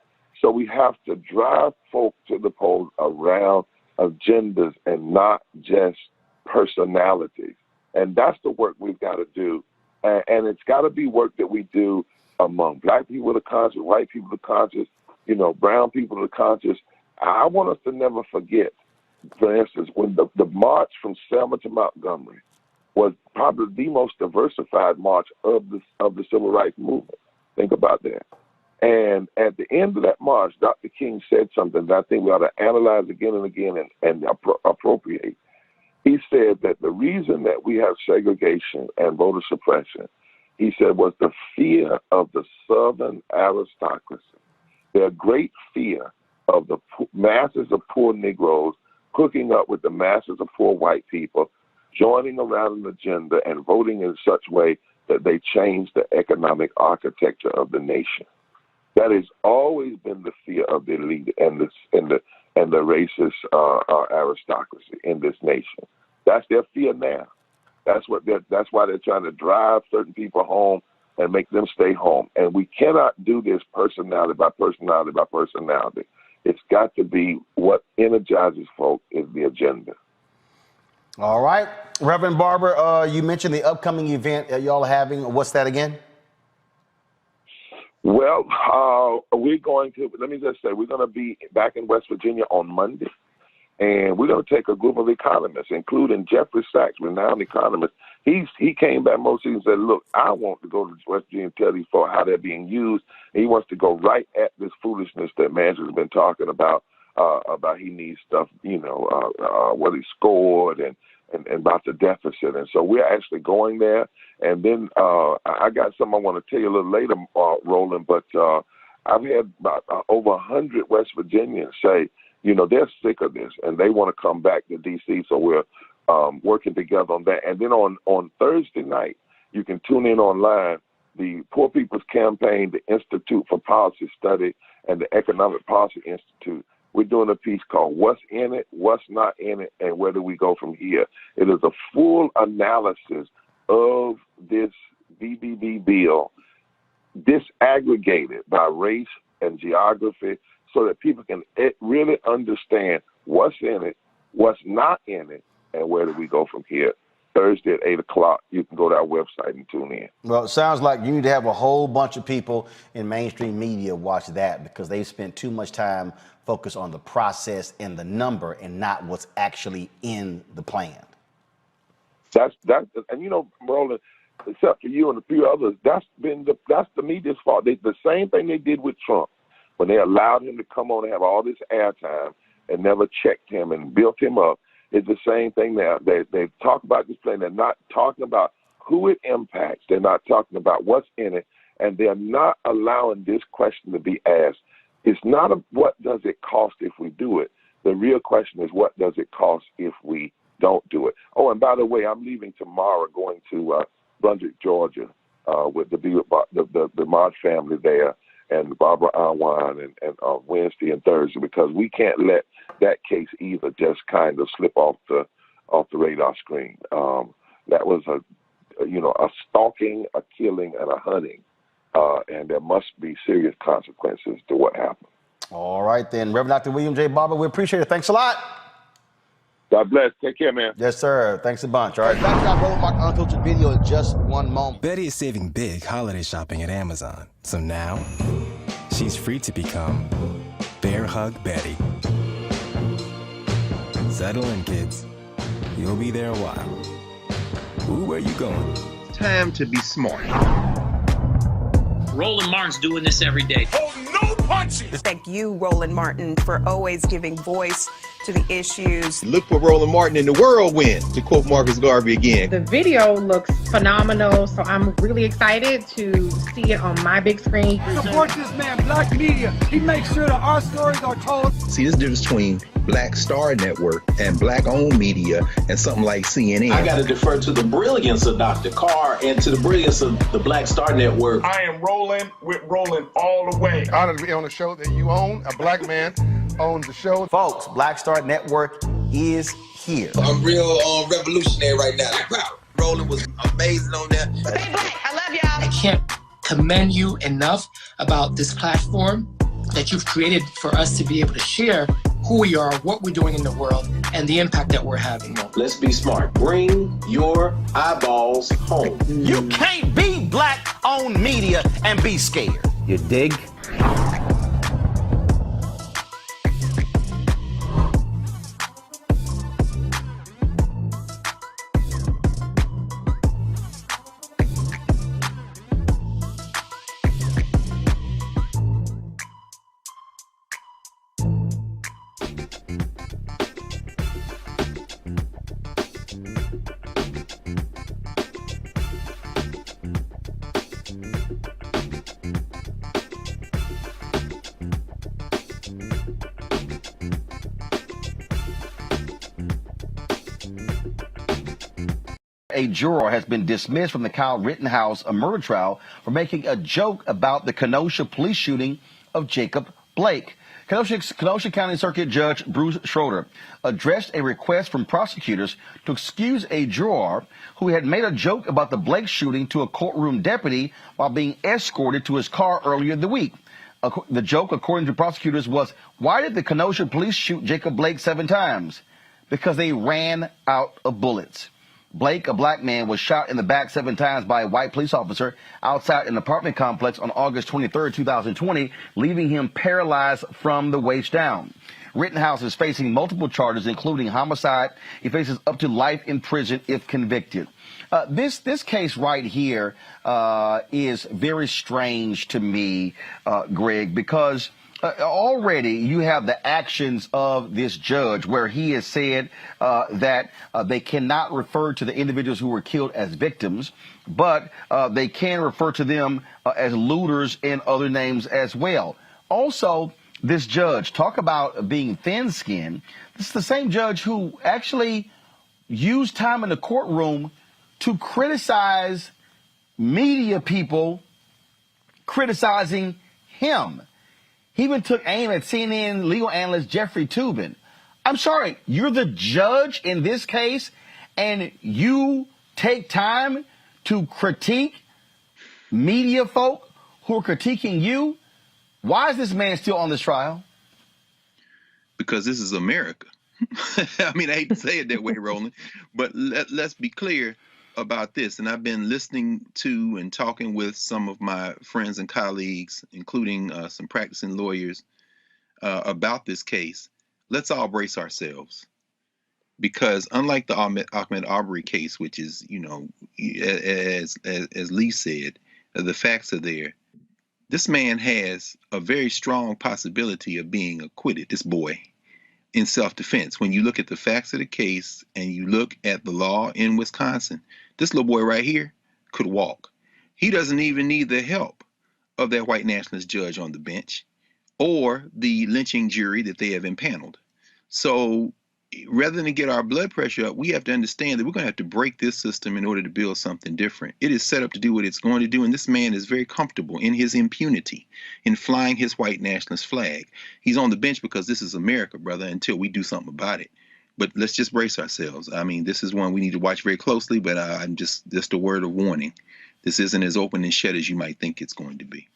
T: So we have to drive folk to the polls around agendas and not just personalities. And that's the work we've got to do. And it's got to be work that we do among black people that are conscious, white people that are conscious, brown people that are conscious. I want us to never forget, for instance, when the march from Selma to Montgomery was probably the most diversified march of the civil rights movement. Think about that. And at the end of that march, Dr. King said something that I think we ought to analyze again and again and appropriate. He said that the reason that we have segregation and voter suppression, he said, was the fear of the Southern aristocracy. Their great fear of the masses of poor Negroes hooking up with the masses of poor white people, joining around an agenda and voting in such way that they change the economic architecture of the nation. That has always been the fear of the elite and the racist aristocracy in this nation. That's their fear now. That's why they're trying to drive certain people home and make them stay home. And we cannot do this personality by personality by personality. It's got to be what energizes folk is the agenda.
E: All right. Reverend Barber, you mentioned the upcoming event y'all are having. What's that again?
T: Well, we're going to be back in West Virginia on Monday. And we're going to take a group of economists, including Jeffrey Sachs, renowned economist. He came back most and said, look, I want to go to West Virginia and tell these folks how they're being used. And he wants to go right at this foolishness that Manchin's been talking about he needs stuff, what he scored and about the deficit. And so we're actually going there. And then I got something I want to tell you a little later, Roland, but I've had about over 100 West Virginians say, they're sick of this and they want to come back to D.C. So we're working together on that. And then on Thursday night, you can tune in online, the Poor People's Campaign, the Institute for Policy Study, and the Economic Policy Institute. We're doing a piece called What's in It, What's Not in It, and Where Do We Go From Here? It is a full analysis of this BBB bill, disaggregated by race and geography, so that people can really understand what's in it, what's not in it, and where do we go from here. Thursday at 8 o'clock, you can go to our website and tune in.
E: Well, it sounds like you need to have a whole bunch of people in mainstream media watch that because they've spent too much time focused on the process and the number and not what's actually in the plan.
T: That's and Roland, except for you and a few others, that's the media's fault. The same thing they did with Trump. When they allowed him to come on and have all this airtime and never checked him and built him up, it's the same thing now. They talk about this plan. They're not talking about who it impacts. They're not talking about what's in it. And they're not allowing this question to be asked. It's not what does it cost if we do it. The real question is what does it cost if we don't do it. Oh, Oh, and by the way, I'm leaving tomorrow, going to Brunswick, Georgia, with the March family there, and Barbara Anwan, and Wednesday and Thursday, because we can't let that case either just kind of slip off the radar screen. That was a stalking, a killing, and a hunting, and there must be serious consequences to what happened.
E: All right, then. Reverend Dr. William J. Barber, we appreciate it. Thanks a lot.
T: God bless. Take care, man.
E: Yes, sir. Thanks a bunch. All right, back to our Roland Martin Unfiltered video in just one moment.
Q: Betty is saving big holiday shopping at Amazon. So now, she's free to become Bear Hug Betty. Settle in, kids. You'll be there a while. Ooh, where you going?
K: Time to be smart.
R: Roland Martin's doing this every day.
B: Oh, no punches! Thank you, Roland Martin, for always giving voice to the issues.
K: Look for Roland Martin in the whirlwind, to quote Marcus Garvey again.
M: The video looks phenomenal, so I'm really excited to see it on my big screen.
S: Support this man, Black Media. He makes sure that our stories are told.
G: See, there's a difference between Black Star Network and Black-owned media and something like CNN.
N: I got to defer to the brilliance of Dr. Carr and to the brilliance of the Black Star Network.
D: I am rolling with Roland all the way. Honored to be on a show that you own. A black man owns the show.
E: Folks, Black Star Network is here.
O: I'm real revolutionary right now. Roland was amazing on that.
F: Stay black. I love y'all.
P: I can't commend you enough about this platform that you've created for us to be able to share who we are, what we're doing in the world, and the impact that we're having.
N: Let's be smart. Bring your eyeballs home.
E: You can't be Black-owned media and be scared. You dig? A juror has been dismissed from the Kyle Rittenhouse murder trial for making a joke about the Kenosha police shooting of Jacob Blake. Kenosha County Circuit Judge Bruce Schroeder addressed a request from prosecutors to excuse a juror who had made a joke about the Blake shooting to a courtroom deputy while being escorted to his car earlier in the week. The joke, according to prosecutors, was, why did the Kenosha police shoot Jacob Blake 7 times? Because they ran out of bullets. Blake, a black man, was shot in the back 7 times by a white police officer outside an apartment complex on August 23, 2020, leaving him paralyzed from the waist down. Rittenhouse is facing multiple charges, including homicide. He faces up to life in prison if convicted. This case right here is very strange to me, Greg, because already you have the actions of this judge where he has said that they cannot refer to the individuals who were killed as victims, but they can refer to them as looters and other names as well. Also, this judge, talk about being thin-skinned. This is the same judge who actually used time in the courtroom to criticize media people criticizing him. He even took aim at CNN legal analyst Jeffrey Toobin. I'm sorry, you're the judge in this case, and you take time to critique media folk who are critiquing you? Why is this man still on this trial?
K: Because this is America. I mean, I hate to say it that way, Roland, but let's be clear about this. And I've been listening to and talking with some of my friends and colleagues, including some practicing lawyers, about this case. Let's all brace ourselves, because unlike the Ahmaud Arbery case, which is, you know, as Lee said, the facts are there. This man has a very strong possibility of being acquitted, this boy, in self-defense. When you look at the facts of the case and you look at the law in Wisconsin, this little boy right here could walk. He doesn't even need the help of that white nationalist judge on the bench or the lynching jury that they have impaneled. So rather than get our blood pressure up, we have to understand that we're going to have to break this system in order to build something different. It is set up to do what it's going to do, and this man is very comfortable in his impunity in flying his white nationalist flag. He's on the bench because this is America, brother, until we do something about it. But let's just brace ourselves. I mean, this is one we need to watch very closely, but I'm just a word of warning. This isn't as open and shut as you might think it's going to be.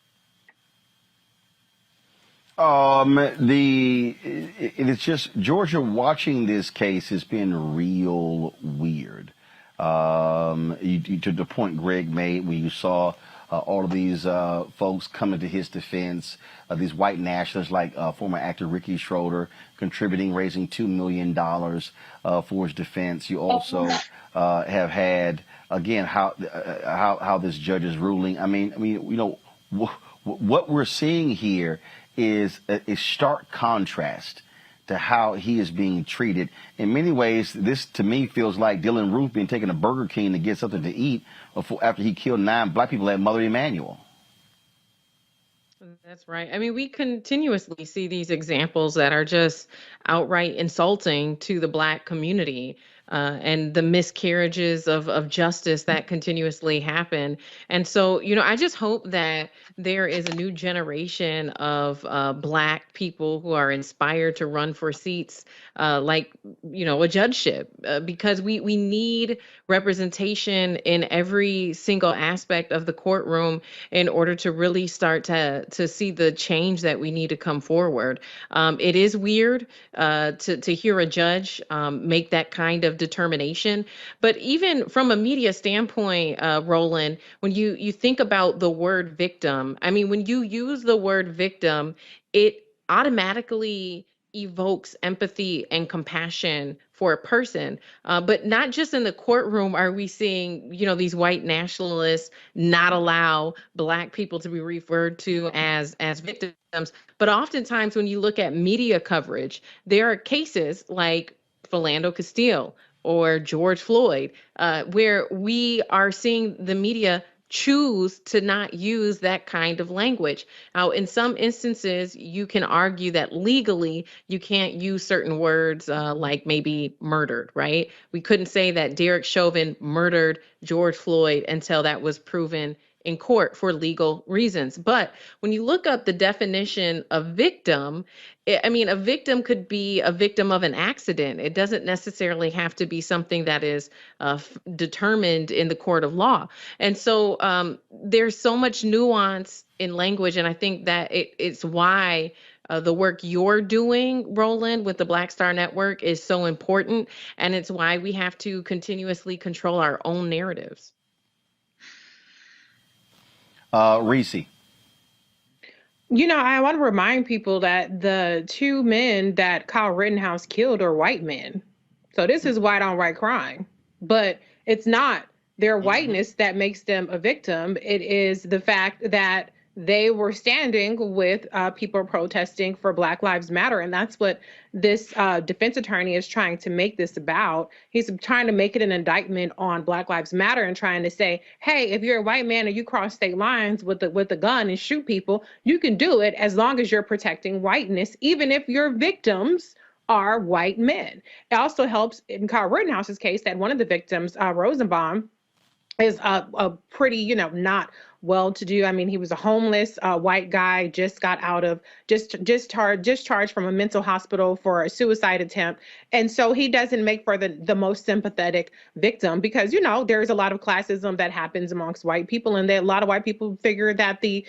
E: It's just Georgia watching this case has been real weird. To the point Greg made, when you saw all of these folks coming to his defense, these white nationalists like former actor Ricky Schroeder contributing, raising $2 million for his defense. You also have had, again, how this judge is ruling. I mean, you know, what we're seeing here is a stark contrast to how he is being treated. In many ways, this to me feels like Dylan Roof being taken to Burger King to get something to eat after he killed 9 black people at Mother Emanuel.
L: That's right. I mean, we continuously see these examples that are just outright insulting to the Black community. And the miscarriages of justice that continuously happen. And so, you know, I just hope that there is a new generation of Black people who are inspired to run for seats like, you know, a judgeship, because we need representation in every single aspect of the courtroom in order to really start to see the change that we need to come forward. It is weird to hear a judge make that kind of determination. But even from a media standpoint, Roland, when you think about the word victim, I mean, when you use the word victim, it automatically evokes empathy and compassion for a person. But not just in the courtroom are we seeing, you know, these white nationalists not allow Black people to be referred to as victims. But oftentimes when you look at media coverage, there are cases like Philando Castile or George Floyd, where we are seeing the media choose to not use that kind of language. Now, in some instances, you can argue that legally you can't use certain words like maybe murdered, right? We couldn't say that Derek Chauvin murdered George Floyd until that was proven in court for legal reasons. But when you look up the definition of victim, I mean, a victim could be a victim of an accident. It doesn't necessarily have to be something that is determined in the court of law. And so there's so much nuance in language. And I think that it's why the work you're doing, Roland, with the Black Star Network is so important. And it's why we have to continuously control our own narratives.
E: Reese.
M: You know, I want to remind people that the 2 men that Kyle Rittenhouse killed are white men. So this is white on white crime. But it's not their whiteness that makes them a victim. It is the fact that they were standing with people protesting for Black Lives Matter. And that's what this defense attorney is trying to make this about. He's trying to make it an indictment on Black Lives Matter and trying to say, hey, if you're a white man and you cross state lines with a gun and shoot people, you can do it as long as you're protecting whiteness, even if your victims are white men. It also helps in Kyle Rittenhouse's case that one of the victims, Rosenbaum, is a pretty, you know, not well-to-do. I mean, he was a homeless white guy, just got out of discharged from a mental hospital for a suicide attempt, and so he doesn't make for the most sympathetic victim because, you know, there's a lot of classism that happens amongst white people, and a lot of white people figure that the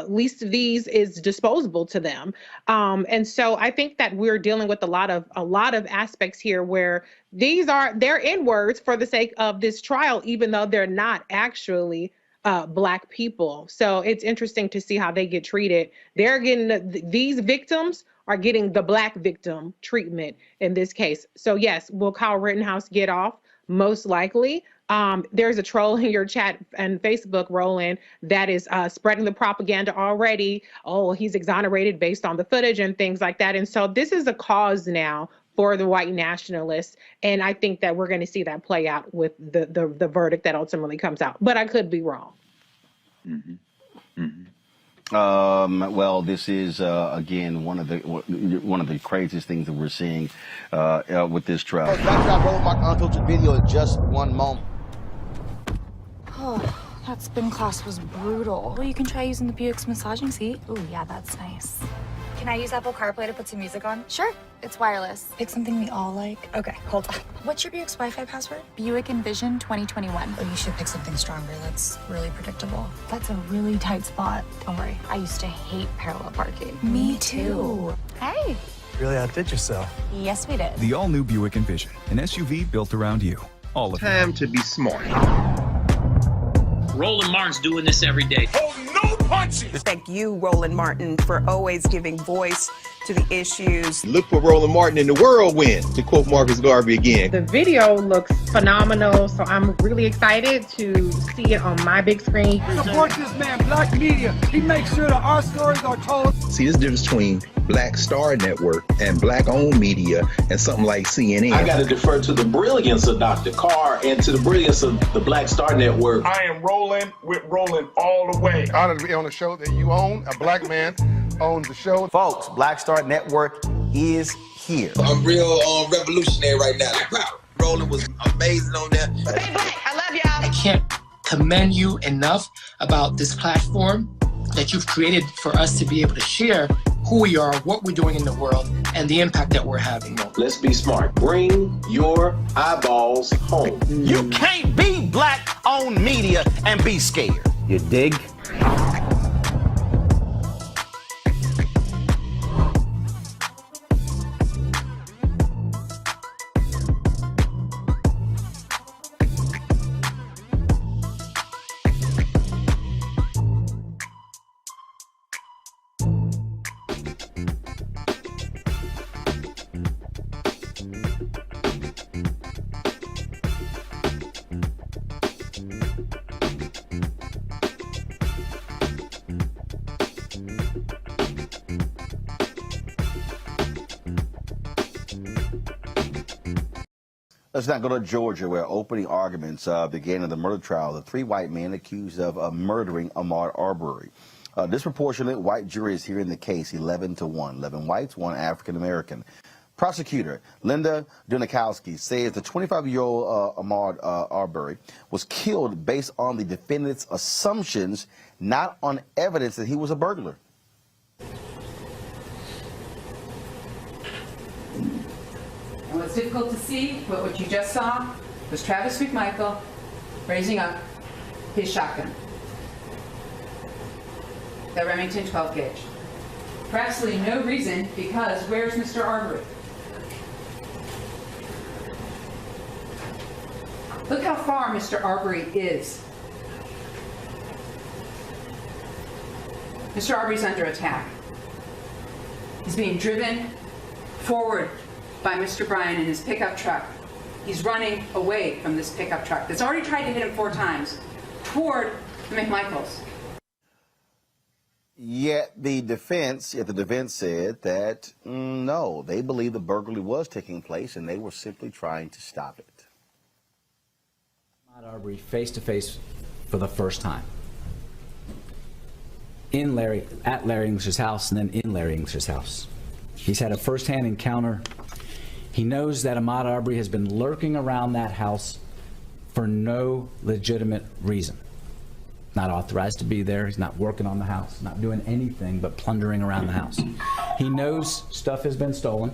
M: least of these is disposable to them, and so I think that we're dealing with a lot of aspects here where they're N-words for the sake of this trial, even though they're not actually Black people. So it's interesting to see how they get treated. They're getting these victims are getting the Black victim treatment in this case. So yes, will Kyle Rittenhouse get off? Most likely. There's a troll in your chat and Facebook, Roland, that is spreading the propaganda already. Oh, he's exonerated based on the footage and things like that. And so this is a cause now for the white nationalists. And I think that we're going to see that play out with the verdict that ultimately comes out. But I could be wrong.
E: Mm-hmm. Mm-hmm. Well, this is again one of the craziest things that we're seeing with this trial. Backdrop roll mark unfiltered video in just one moment.
A: Oh, that spin class was brutal. Well, you can try using the Buick's massaging seat. Oh, yeah, that's nice. Can I use Apple CarPlay to put some music on? Sure. It's wireless. Pick something we all like. Okay, hold on. What's your Buick's Wi-Fi password? Buick Envision 2021. Oh, you should pick something stronger. That's really predictable. That's a really tight spot. Don't worry. I used to hate parallel parking. Me too. Hey.
H: Really outdid yourself.
A: Yes, we did.
H: The all-new Buick Envision, an SUV built around you. All of
K: Time to be smart.
R: Roland Martin's doing this every day.
B: Oh, no punches! Thank you, Roland Martin, for always giving voice to the issues.
K: Look for Roland Martin in the whirlwind, to quote Marcus Garvey again.
M: The video looks phenomenal, so I'm really excited to see it on my big screen.
S: Support this man, Black media. He makes sure that our stories are told.
G: See, this difference between Black Star Network and Black-owned media and something like CNN.
N: I got to defer to the brilliance of Dr. Carr and to the brilliance of the Black Star Network.
D: I am rolling with Roland all the way. Honored to be on a show that you own. A black man owns the show.
E: Folks, Black Star Network is here.
O: I'm real revolutionary right now. Roland was amazing on there.
P: Hey, Black, I love y'all. I can't commend you enough about this platform that you've created for us to be able to share who we are, what we're doing in the world, and the impact that we're having.
N: Let's be smart. Bring your eyeballs home.
E: You can't be Black-owned media and be scared. You dig? Let's now go to Georgia, where opening arguments began in the murder trial of the three white men accused of murdering Ahmaud Arbery. Disproportionate white jury is hearing the case 11-1. 11 whites, 1 African-American. Prosecutor Linda Dunikowski says the 25-year-old Ahmaud Arbery was killed based on the defendant's assumptions, not on evidence that he was a burglar.
I: And what's difficult to see, what you just saw, was Travis McMichael raising up his shotgun, the Remington 12 gauge. For absolutely no reason, because where's Mr. Arbery? Look how far Mr. Arbery is. Mr. Arbery's under attack. He's being driven forward by Mr. Bryan in his pickup truck. He's running away from this pickup truck that's already tried to hit him 4 times toward the McMichaels.
E: Yet the defense said that no, they believe the burglary was taking place and they were simply trying to stop it.
W: Ahmaud Arbery face to face for the first time at Larry English's house and then in Larry English's house. He's had a first-hand encounter. He knows that Ahmaud Arbery has been lurking around that house for no legitimate reason. Not authorized to be there. He's not working on the house, not doing anything but plundering around the house. He knows stuff has been stolen.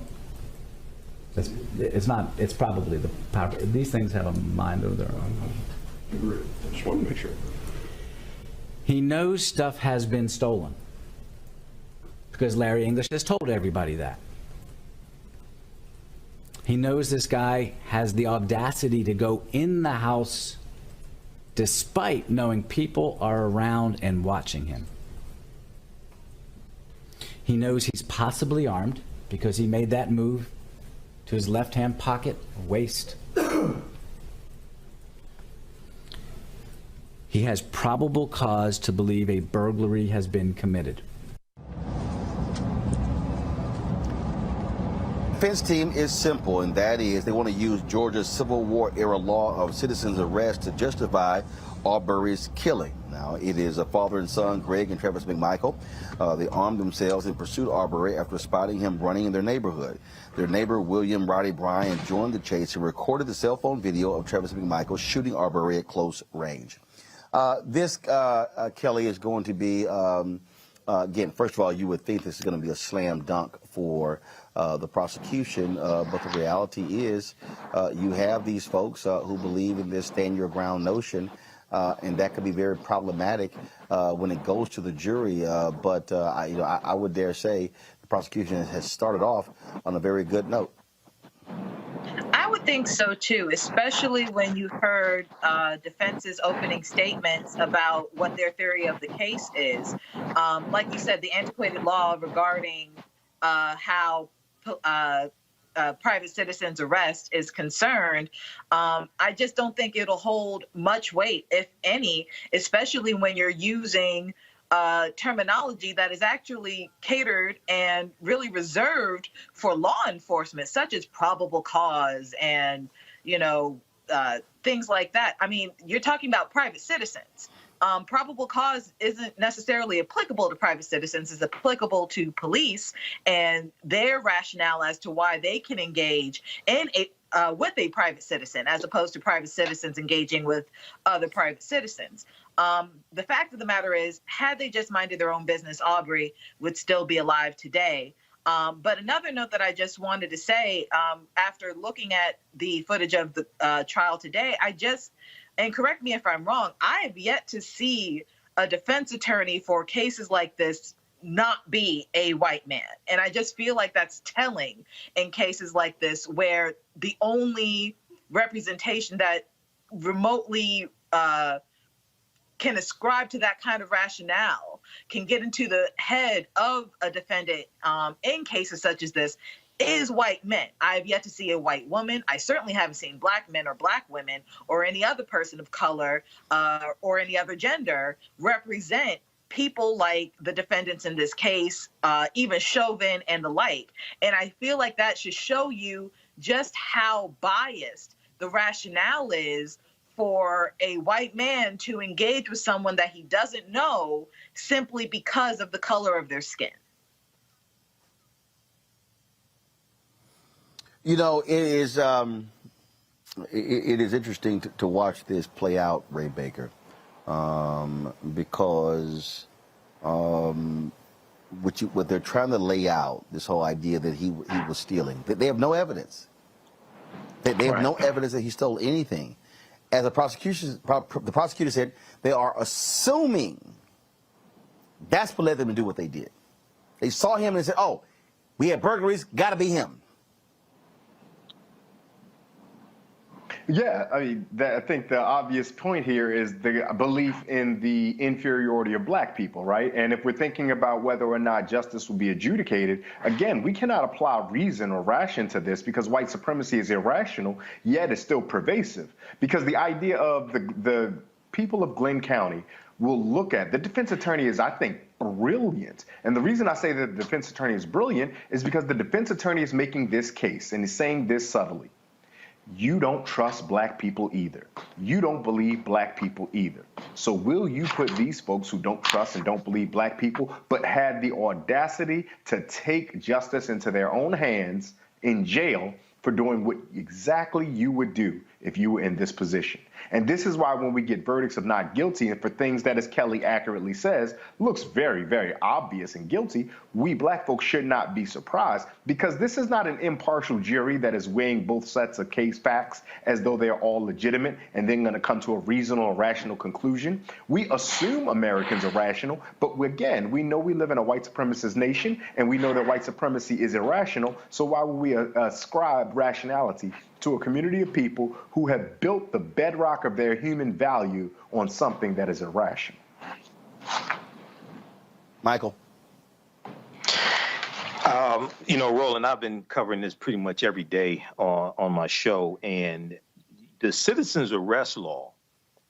W: It's probably the power. These things have a mind of their own.
K: Just want to make sure.
W: He knows stuff has been stolen because Larry English has told everybody that. He knows this guy has the audacity to go in the house despite knowing people are around and watching him. He knows he's possibly armed because he made that move to his left-hand pocket, waist. He has probable cause to believe a burglary has been committed.
E: defense team is simple, and that is they want to use Georgia's Civil War era law of citizens arrest to justify Arbery's killing. Now, it is a father and son, Greg and Travis McMichael. They armed themselves and pursued Arbery after spotting him running in their neighborhood. Their neighbor, William Roddy Bryan, joined the chase and recorded the cell phone video of Travis McMichael shooting Arbery at close range. This, Kelly, is going to be, again, first of all, you would think this is going to be a slam dunk for the prosecution, but the reality is you have these folks who believe in this stand your ground notion, and that could be very problematic when it goes to the jury. But I would dare say the prosecution has started off on a very good note.
C: I would think so too, especially when you heard defense's opening statements about what their theory of the case is. Like you said, the antiquated law regarding how private citizens' arrest is concerned, I just don't think it'll hold much weight, if any, especially when you're using terminology that is actually catered and really reserved for law enforcement, such as probable cause and, things like that. I mean, you're talking about private citizens. Probable cause isn't necessarily applicable to private citizens, it's applicable to police and their rationale as to why they can engage in with a private citizen, as opposed to private citizens engaging with other private citizens. The fact of the matter is, had they just minded their own business, Arbery would still be alive today. But another note that I just wanted to say, after looking at the footage of the trial today, and correct me if I'm wrong, I have yet to see a defense attorney for cases like this not be a white man. And I just feel like that's telling in cases like this, where the only representation that remotely can ascribe to that kind of rationale can get into the head of a defendant in cases such as this is white men. I have yet to see a white woman. I certainly haven't seen black men or black women or any other person of color or any other gender represent people like the defendants in this case, even Chauvin and the like. And I feel like that should show you just how biased the rationale is for a white man to engage with someone that he doesn't know simply because of the color of their skin.
E: It is interesting to watch this play out, Ray Baker, because what they're trying to lay out, this whole idea that he was stealing, they have no evidence. They have no evidence that he stole anything. As the prosecutor said, they are assuming that's what led them to do what they did. They saw him and said, "Oh, we had burglaries, got to be him."
J: Yeah, I mean, I think the obvious point here is the belief in the inferiority of black people, right? And if we're thinking about whether or not justice will be adjudicated, again, we cannot apply reason or ration to this because white supremacy is irrational, yet it's still pervasive. Because the idea of the people of Glenn County will look at, the defense attorney is, I think, brilliant. And the reason I say that the defense attorney is brilliant is because the defense attorney is making this case and is saying this subtly. You don't trust black people either. You don't believe black people either. So will you put these folks who don't trust and don't believe black people, but had the audacity to take justice into their own hands in jail for doing what exactly you would do if you were in this position? And this is why when we get verdicts of not guilty, and for things that, as Kelly accurately says, looks very, very obvious and guilty, we black folks should not be surprised, because this is not an impartial jury that is weighing both sets of case facts as though they are all legitimate and then going to come to a reasonable or rational conclusion. We assume Americans are rational, but again, we know we live in a white supremacist nation, and we know that white supremacy is irrational, so why would we ascribe rationality to a community of people who have built the bedrock of their human value on something that is irrational?
E: Michael.
N: Roland, I've been covering this pretty much every day on my show, and the citizens arrest law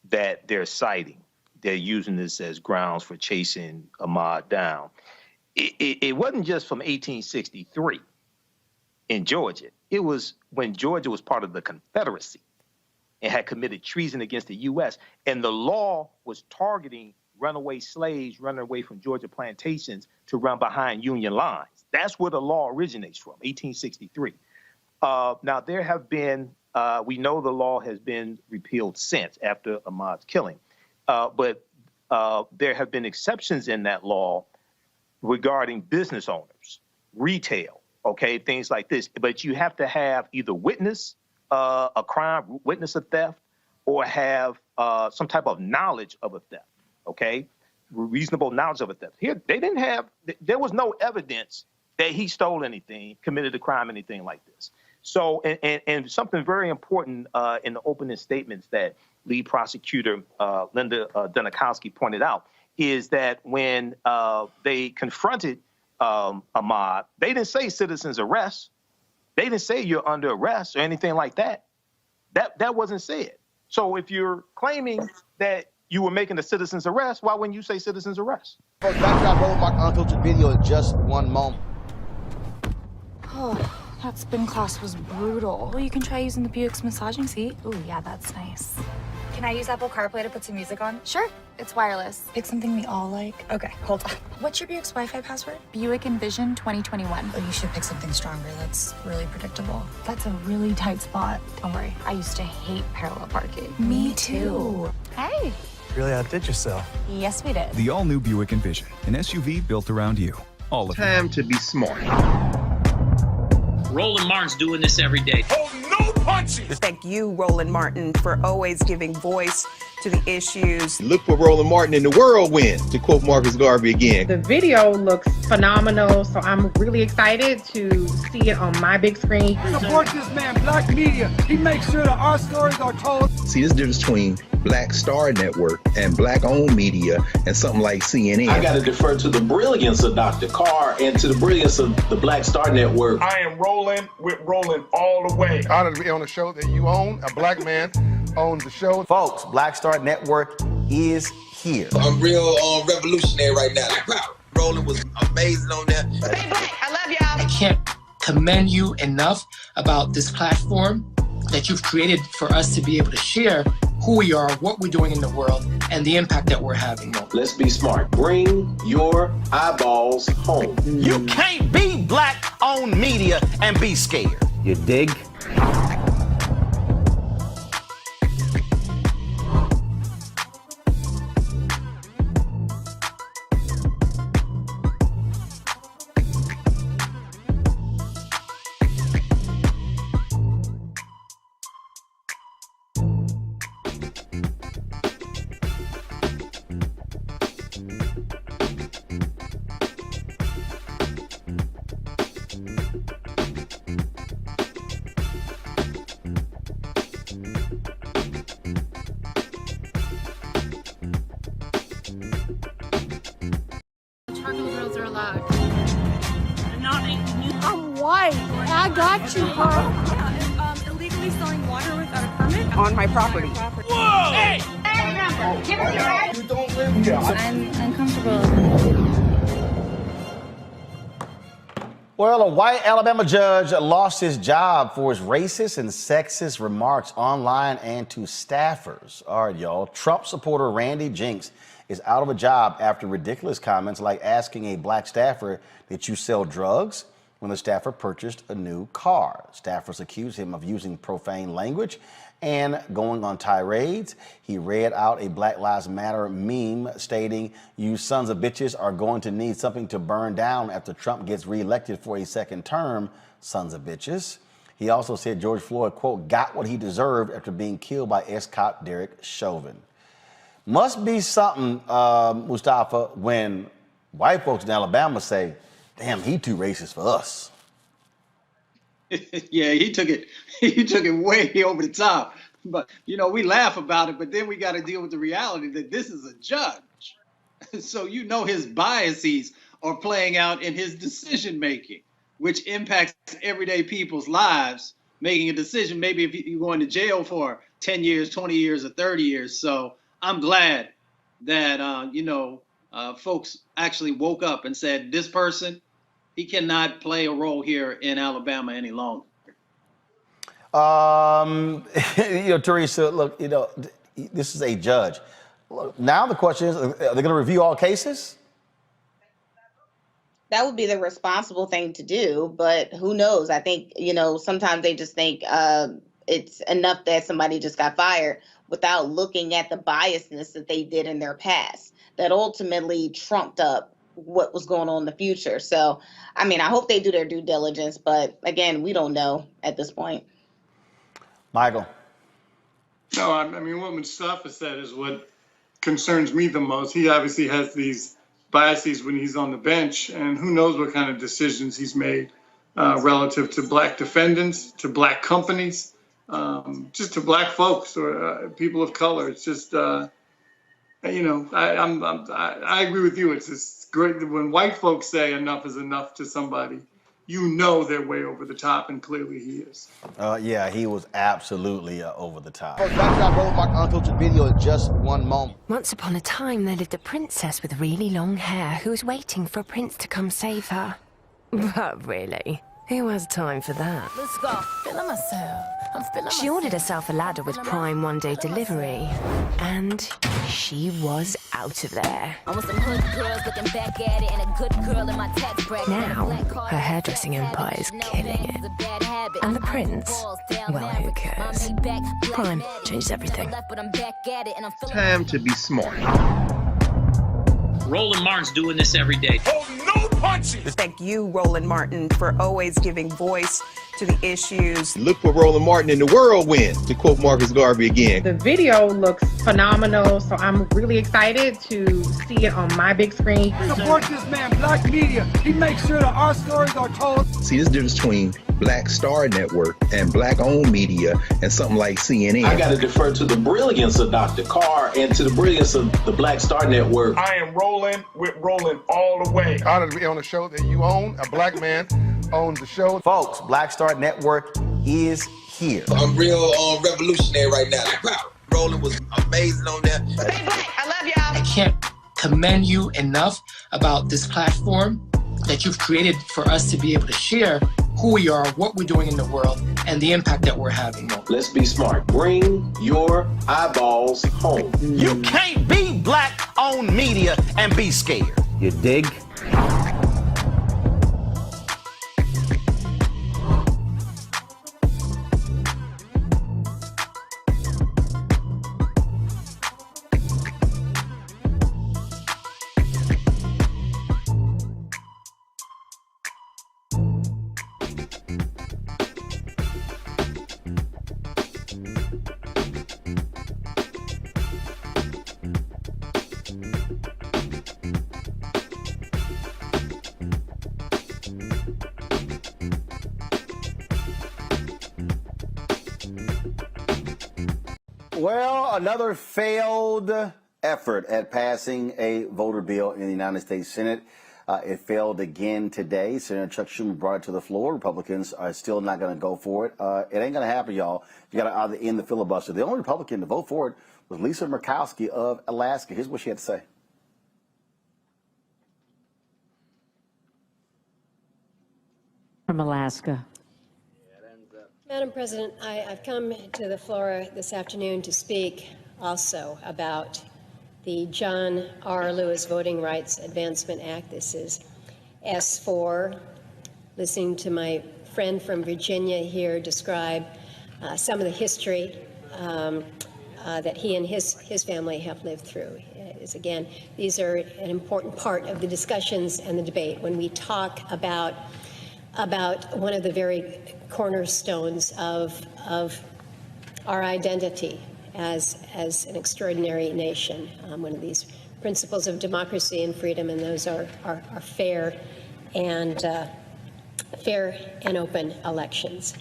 N: that they're citing, they're using this as grounds for chasing Ahmaud down. It wasn't just from 1863. in Georgia. It was when Georgia was part of the Confederacy and had committed treason against the U.S. And the law was targeting runaway slaves running away from Georgia plantations to run behind Union lines. That's where the law originates from, 1863. Now, there have been, we know the law has been repealed since after Ahmaud's killing, but there have been exceptions in that law regarding business owners, retail, okay, things like this. But you have to have either witness a crime, witness a theft, or have some type of knowledge of a theft, okay? Reasonable knowledge of a theft. Here, they didn't have, there was no evidence that he stole anything, committed a crime, anything like this. So, and something very important in the opening statements that lead prosecutor Linda Dunikowski pointed out is that when they confronted Ahmaud, they didn't say citizen's arrest. They didn't say you're under arrest or anything like that. That wasn't said. So if you're claiming that you were making a citizen's arrest, why wouldn't you say citizen's arrest?
E: Folks, backdrop roll mark unfiltered video in just one moment.
A: Oh, that spin class was brutal. Well, you can try using the Buick's massaging seat. Ooh, yeah, that's nice. Can I use Apple CarPlay to put some music on? Sure, it's wireless. Pick something we all like. Okay, hold on. What's your Buick's Wi-Fi password? Buick Envision 2021. Oh, you should pick something stronger. That's really predictable. That's a really tight spot. Don't worry, I used to hate parallel parking. Me too. Hey.
H: Really outdid yourself.
A: Yes, we did.
H: The all-new Buick Envision, an SUV built around you. All of
K: Time to be smart.
R: Roland Martin's doing this every day.
D: Oh, no punches!
B: Thank you, Roland Martin, for always giving voice to the issues.
G: Look for Roland Martin in the whirlwind, to quote Marcus Garvey again.
M: The video looks phenomenal, so I'm really excited to see it on my big screen.
S: Support this man, Black media. He makes sure that our stories are told.
G: See, this difference between Black Star Network and Black-owned media and something like CNN.
O: I got to defer to the brilliance of Dr. Carr and to the brilliance of the Black Star Network.
D: I am rolling with Roland all the way. Honored to be on a show that you own. A black man owns the show.
E: Folks, Black Star Network is here.
O: I'm real revolutionary right now. Roland was amazing on that.
F: Hey, Black, I love y'all.
P: I can't commend you enough about this platform that you've created for us to be able to share who we are, what we're doing in the world, and the impact that we're having.
O: Let's be smart. Bring your eyeballs home.
E: You can't be Black-owned media and be scared. You dig?
T: I'm white. I got you, huh?
I: Illegally selling water without a permit
B: on my property.
T: Whoa! Hey! Give us your right.
D: You don't live here.
A: I'm uncomfortable.
E: Well, a white Alabama judge lost his job for his racist and sexist remarks online and to staffers. All right, y'all. Trump supporter Randy Jinks is out of a job after ridiculous comments like asking a black staffer, "Did you sell drugs?" when the staffer purchased a new car. Staffers accused him of using profane language and going on tirades. He read out a Black Lives Matter meme stating, "You sons of bitches are going to need something to burn down after Trump gets reelected for a second term, sons of bitches." He also said George Floyd, quote, "got what he deserved after being killed by ex-cop Derek Chauvin." Must be something, Mustafa, when white folks in Alabama say, "Damn, he too racist for us."
U: Yeah, he took it way over the top. But, we laugh about it, but then we got to deal with the reality that this is a judge. So, his biases are playing out in his decision making, which impacts everyday people's lives, making a decision, maybe if you're going to jail for 10 years, 20 years, or 30 years. So I'm glad that, folks actually woke up and said, this person, He cannot play a role here in Alabama any longer.
E: Teresa, look, this is a judge. Look, now the question is, are they going to review all cases?
F: That would be the responsible thing to do, but who knows? I think, sometimes they just think it's enough that somebody just got fired without looking at the biasness that they did in their past that ultimately trumped up what was going on in the future. So, I hope they do their due diligence, but again, we don't know at this point.
E: Michael.
L: No, what Mustafa said is what concerns me the most. He obviously has these biases when he's on the bench, and who knows what kind of decisions he's made relative to black defendants, to black companies, just to black folks or people of color. It's just, I agree with you. It's just great when white folks say enough is enough to somebody. They're way over the top, and clearly he is.
E: Yeah, he was absolutely over the top. Unfiltered video in just one moment.
Q: Once upon a time, there lived a princess with really long hair who was waiting for a prince to come save her. But really, who has time for that?
T: Let's go. Feeling myself. I'm feeling
Q: She ordered herself a ladder with Prime one-day delivery, and she was out of there.
T: I want some hood girls looking back at it and a good girl in my tax bracket.
Q: Now, her hairdressing empire is killing it. And the prince? Well, who cares? Prime changes everything.
K: Time to be smart.
R: Roland Martin's doing this every day.
B: Oh, no punches! Thank you, Roland Martin, for always giving voice to the issues.
K: Look for Roland Martin in the whirlwind, to quote Marcus Garvey again.
M: The video looks phenomenal, so I'm really excited to see it on my big screen.
S: Support this man, Black media. He makes sure that our stories are told.
G: See, this difference between Black Star Network and Black-owned media and something like CNN.
V: I got to defer to the brilliance of Dr. Carr and to the brilliance of the Black Star Network.
D: I am rolling with Roland all the way. Honored to be on a show that you own. A black man owns the show.
E: Folks, Black Star Network is here.
O: I'm real revolutionary right now. Roland was amazing on there.
F: Stay black. I love y'all.
P: I can't commend you enough about this platform that you've created for us to be able to share who we are, what we're doing in the world, and the impact that we're having.
V: Let's be smart. Bring your eyeballs home.
E: You can't be black-owned media and be scared. You dig? Well, another failed effort at passing a voter bill in the United States Senate. It failed again today. Senator Chuck Schumer brought it to the floor. Republicans are still not going to go for it. It ain't going to happen, y'all. You got to either end the filibuster. The only Republican to vote for it was Lisa Murkowski of Alaska. Here's what she had to say.
X: From Alaska.
Y: Madam President, I've come to the floor this afternoon to speak also about the John R. Lewis Voting Rights Advancement Act. This is S4. Listening to my friend from Virginia here describe some of the history that he and his family have lived through. Again, these are an important part of the discussions and the debate when we talk about one of the very cornerstones of our identity as an extraordinary nation, one of these principles of democracy and freedom, and those are fair and open elections.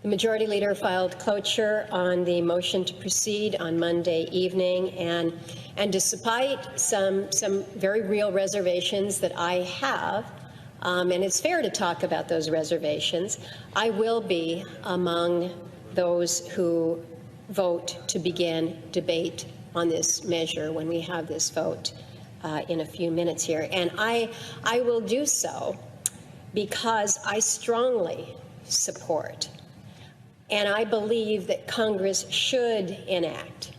Y: The Majority Leader filed cloture on the motion to proceed on Monday evening, and despite some very real reservations that I have, and it's fair to talk about those reservations, I will be among those who vote to begin debate on this measure when we have this vote in a few minutes here. And I will do so because I strongly support and I believe that Congress should enact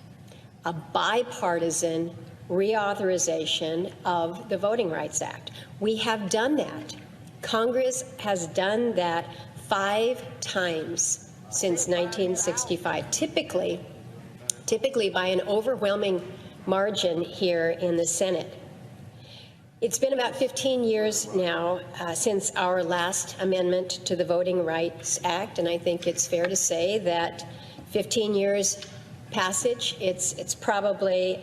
Y: a bipartisan reauthorization of the Voting Rights Act. We have done that. Congress has done that 5 times since 1965, typically by an overwhelming margin here in the Senate. It's been about 15 years now since our last amendment to the Voting Rights Act, and I think it's fair to say that 15 years passage, it's probably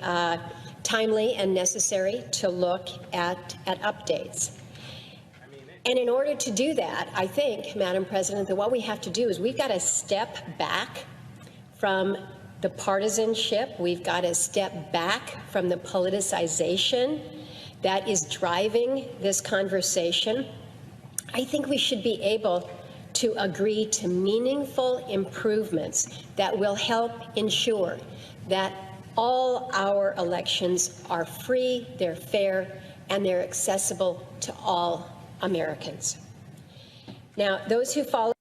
Y: timely and necessary to look at updates. And in order to do that, I think, Madam President, that what we have to do is we've got to step back from the partisanship. We've got to step back from the politicization that is driving this conversation. I think we should be able to agree to meaningful improvements that will help ensure that all our elections are free, they're fair, and they're accessible to all Americans. Now, those who follow.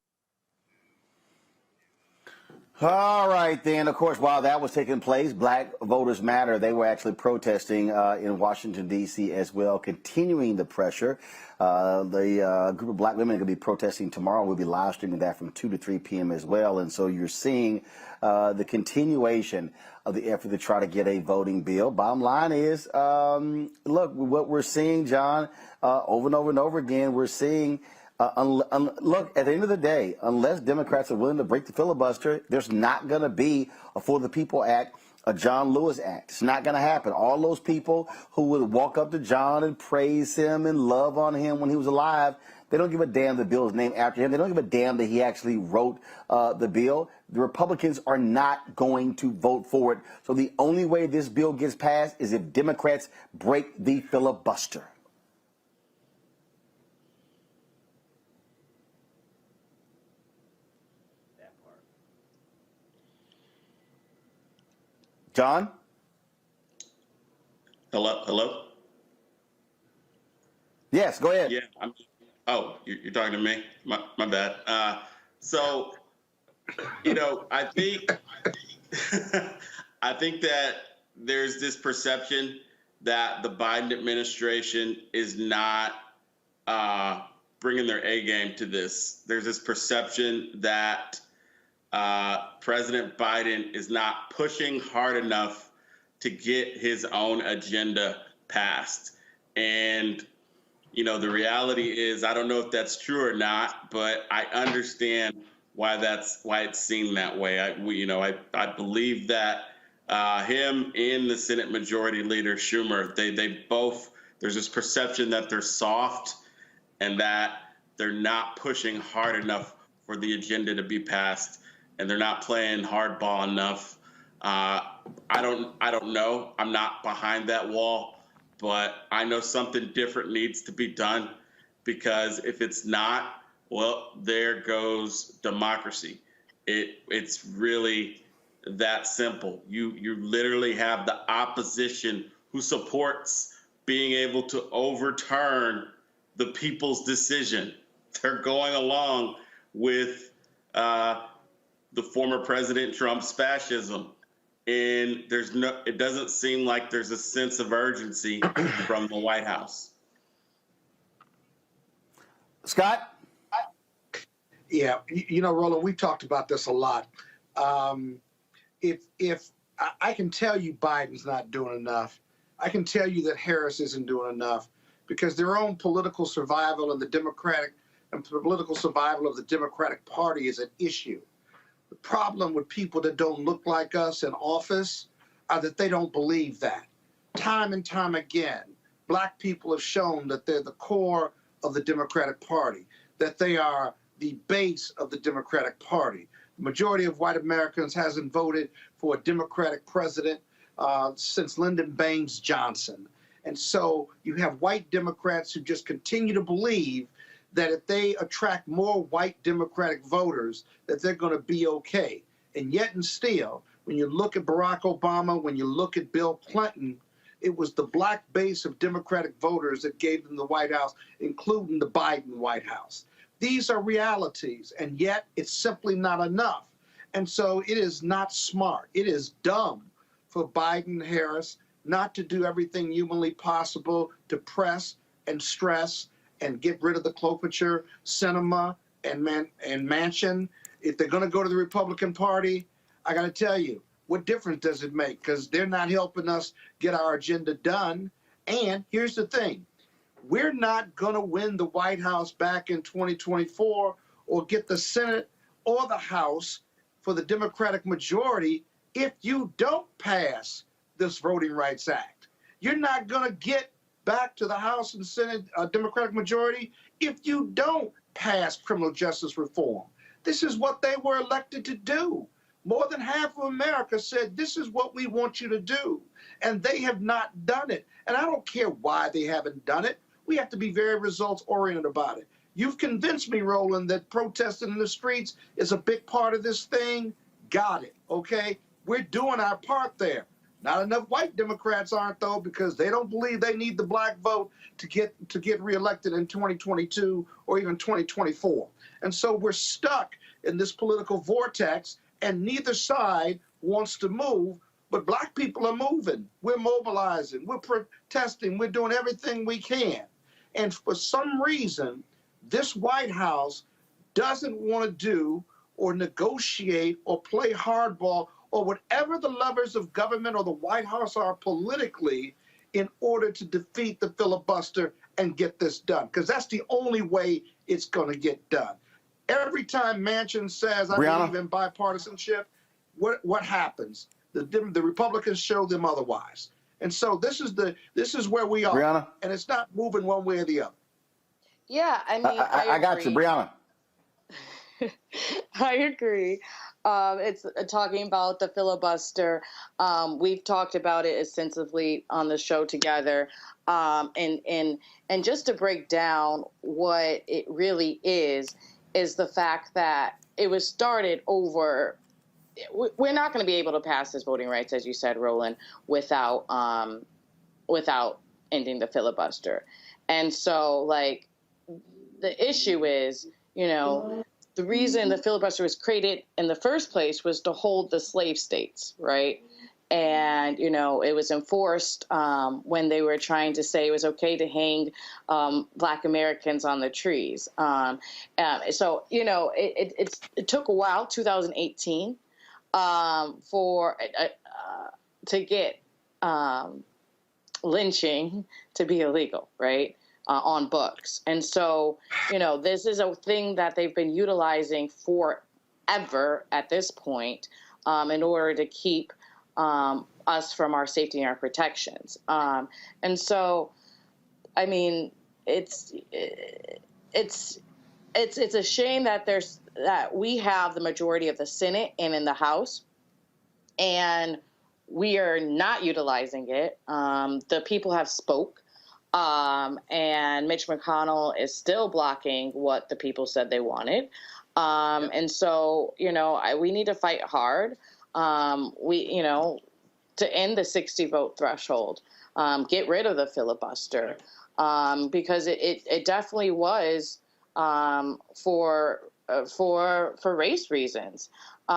E: All right, then, of course, while that was taking place, Black Voters Matter, they were actually protesting in Washington, D.C. as well, continuing the pressure. The group of black women are going to be protesting tomorrow. We'll be live streaming that from 2 to 3 p.m. as well. And so you're seeing the continuation of the effort to try to get a voting bill. Bottom line is, look, what we're seeing, John, over and over and over again, we're seeing, look, at the end of the day, unless Democrats are willing to break the filibuster, there's not going to be a For the People Act, a John Lewis Act. It's not going to happen. All those people who would walk up to John and praise him and love on him when he was alive, they don't give a damn the bill is named after him. They don't give a damn that he actually wrote the bill. The Republicans are not going to vote for it. So the only way this bill gets passed is if Democrats break the filibuster. John?
C: Hello?
E: Yes, go ahead.
C: Yeah, you're talking to me? My bad. So, you know, I think that there's this perception that the Biden administration is not bringing their A game to this. There's this perception that President Biden is not pushing hard enough to get his own agenda passed. And, you know, the reality is, I don't know if that's true or not, but I understand why it's seen that way. I believe that him and the Senate Majority Leader Schumer, they both, there's this perception that they're soft and that they're not pushing hard enough for the agenda to be passed, and they're not playing hardball enough. I don't know. I'm not behind that wall, but I know something different needs to be done, because if it's not, well, there goes democracy. It's really that simple. You literally have the opposition who supports being able to overturn the people's decision. They're going along with the former President Trump's fascism. And it doesn't seem like there's a sense of urgency from the White House.
E: Scott?
H: Yeah, you know, Roland, we've talked about this a lot. If I can tell you Biden's not doing enough, I can tell you that Harris isn't doing enough, because their own political survival and political survival of the Democratic Party is an issue. The problem with people that don't look like us in office are that they don't believe that. Time and time again, black people have shown that they're the core of the Democratic Party, that they are the base of the Democratic Party. The majority of white Americans hasn't voted for a Democratic president since Lyndon Baines Johnson. And so you have white Democrats who just continue to believe that if they attract more white Democratic voters, that they're going to be okay. And yet and still, when you look at Barack Obama, when you look at Bill Clinton, It was the black base of Democratic voters that gave them the White House, including the Biden White House. These are realities, and yet it's simply not enough. And so it is not smart. It is dumb for Biden and Harris not to do everything humanly possible to press and stress and get rid of the Klobuchar, Sinema, and Manchin. If they're going to go to the Republican Party, I got to tell you, what difference does it make? Because they're not helping us get our agenda done. And here's the thing. We're not going to win the White House back in 2024 or get the Senate or the House for the Democratic majority if you don't pass this Voting Rights Act. You're not going to get back to the House and Senate Democratic majority if you don't pass criminal justice reform. This is what they were elected to do. More than half of America said, this is what we want you to do. And they have not done it. And I don't care why they haven't done it. We have to be very results-oriented about it. You've convinced me, Roland, that protesting in the streets is a big part of this thing. Got it, okay? We're doing our part there. Not enough white Democrats aren't, though, because they don't believe they need the black vote to get reelected in 2022 or even 2024. And so we're stuck in this political vortex, and neither side wants to move, but black people are moving. We're mobilizing. We're protesting. We're doing everything we can. And for some reason, this White House doesn't want to do or negotiate or play hardball or whatever the levers of government or the White House are politically in order to defeat the filibuster and get this done. Because that's the only way it's going to get done. Every time Manchin says, I believe in bipartisanship, what happens? The Republicans show them otherwise. And so this is where we are.
E: Brianna?
H: And it's not moving one way or the other.
A: Yeah, I mean,
E: I got you, Brianna.
A: I agree. It's talking about the filibuster. We've talked about it extensively on the show together. And just to break down what it really is the fact that it was started over. We're not going to be able to pass this voting rights, as you said, Roland, without ending the filibuster. And so, like, the issue is, you know, the reason the filibuster was created in the first place was to hold the slave states, right? And, you know, it was enforced when they were trying to say it was okay to hang Black Americans on the trees. So, you know, it took a while, 2018, to get lynching to be illegal, right? On books. And so, you know, this is a thing that they've been utilizing forever at this point in order to keep us from our safety and our protections. And so, I mean, it's a shame that we have the majority of the Senate and in the House, and we are not utilizing it. The people have spoke. And Mitch McConnell is still blocking what the people said they wanted. And so, you know, we need to fight hard. You know, to end the 60 vote threshold, get rid of the filibuster, because it definitely was for race reasons. They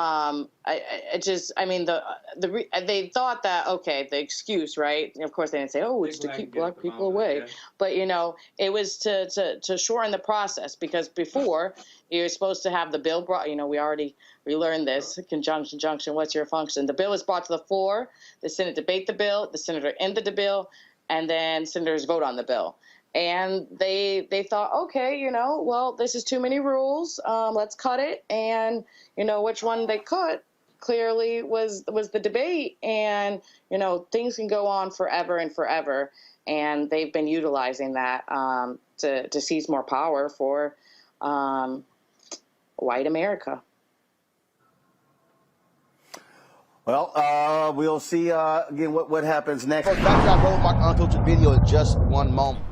A: thought that, okay, the excuse, right? Of course, they didn't say, oh, it's to keep Black people away. Yeah. But, you know, it was to shorten the process, because before you're supposed to have the bill brought, you know, we learned this, conjunction, what's your function? The bill is brought to the floor, the Senate debate the bill, the senator ended the bill, and then senators vote on the bill. And they thought, okay, you know, well, this is too many rules. Let's cut it. And, you know, which one they cut clearly was the debate. And, you know, things can go on forever and forever. And they've been utilizing that to seize more power for white America.
E: Well, we'll see again what happens next. Back to that Roland Untitled video in just one moment.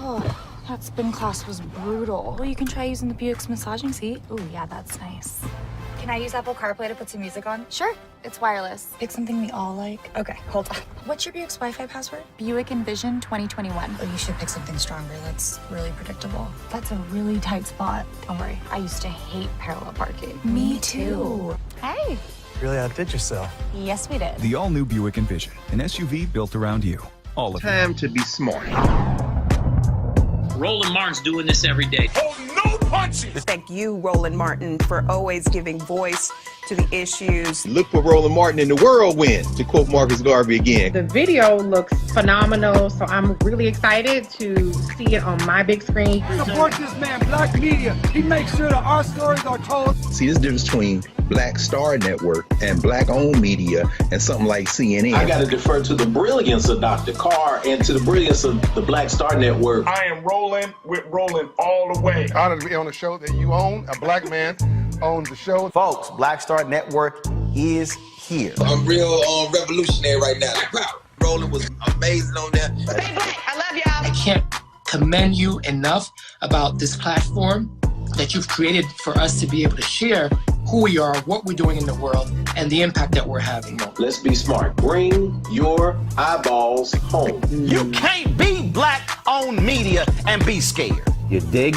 I: Oh, that spin class was brutal. Well, you can try using the Buick's massaging seat. Oh, yeah, that's nice. Can I use Apple CarPlay to put some music on? Sure. It's wireless. Pick something we all like. Okay, hold on. What's your Buick's Wi-Fi password? Buick Envision 2021. Oh, you should pick something stronger. That's really predictable. That's a really tight spot. Don't worry. I used to hate parallel parking. Me too. Hey.
J: Really outdid yourself.
I: Yes, we did.
N: The all-new Buick Envision, an SUV built around you. All of
K: Time to be smart.
R: Roland Martin's doing this every day.
D: Oh, no punches!
B: Thank you, Roland Martin, for always giving voice to the issues.
K: Look for Roland Martin in the whirlwind, to quote Marcus Garvey again.
U: The video looks phenomenal, so I'm really excited to see it on my big screen.
S: Support this man, Black Media. He makes sure that our stories are told.
G: See, there's a difference between Black Star Network and Black-owned media and something like CNN.
V: I got to defer to the brilliance of Dr. Carr and to the brilliance of the Black Star Network.
D: I am rolling with Roland all the way. Honored to be on a show that you own. A black man owns the show.
E: Folks, Black Star Network is here.
O: I'm real revolutionary right now. Like, wow, Roland was amazing on that.
F: Stay black. I love y'all.
P: I can't commend you enough about this platform that you've created for us to be able to share who we are, what we're doing in the world, and the impact that we're having.
V: Let's be smart. Bring your eyeballs home.
E: You can't be Black-owned media and be scared. You dig?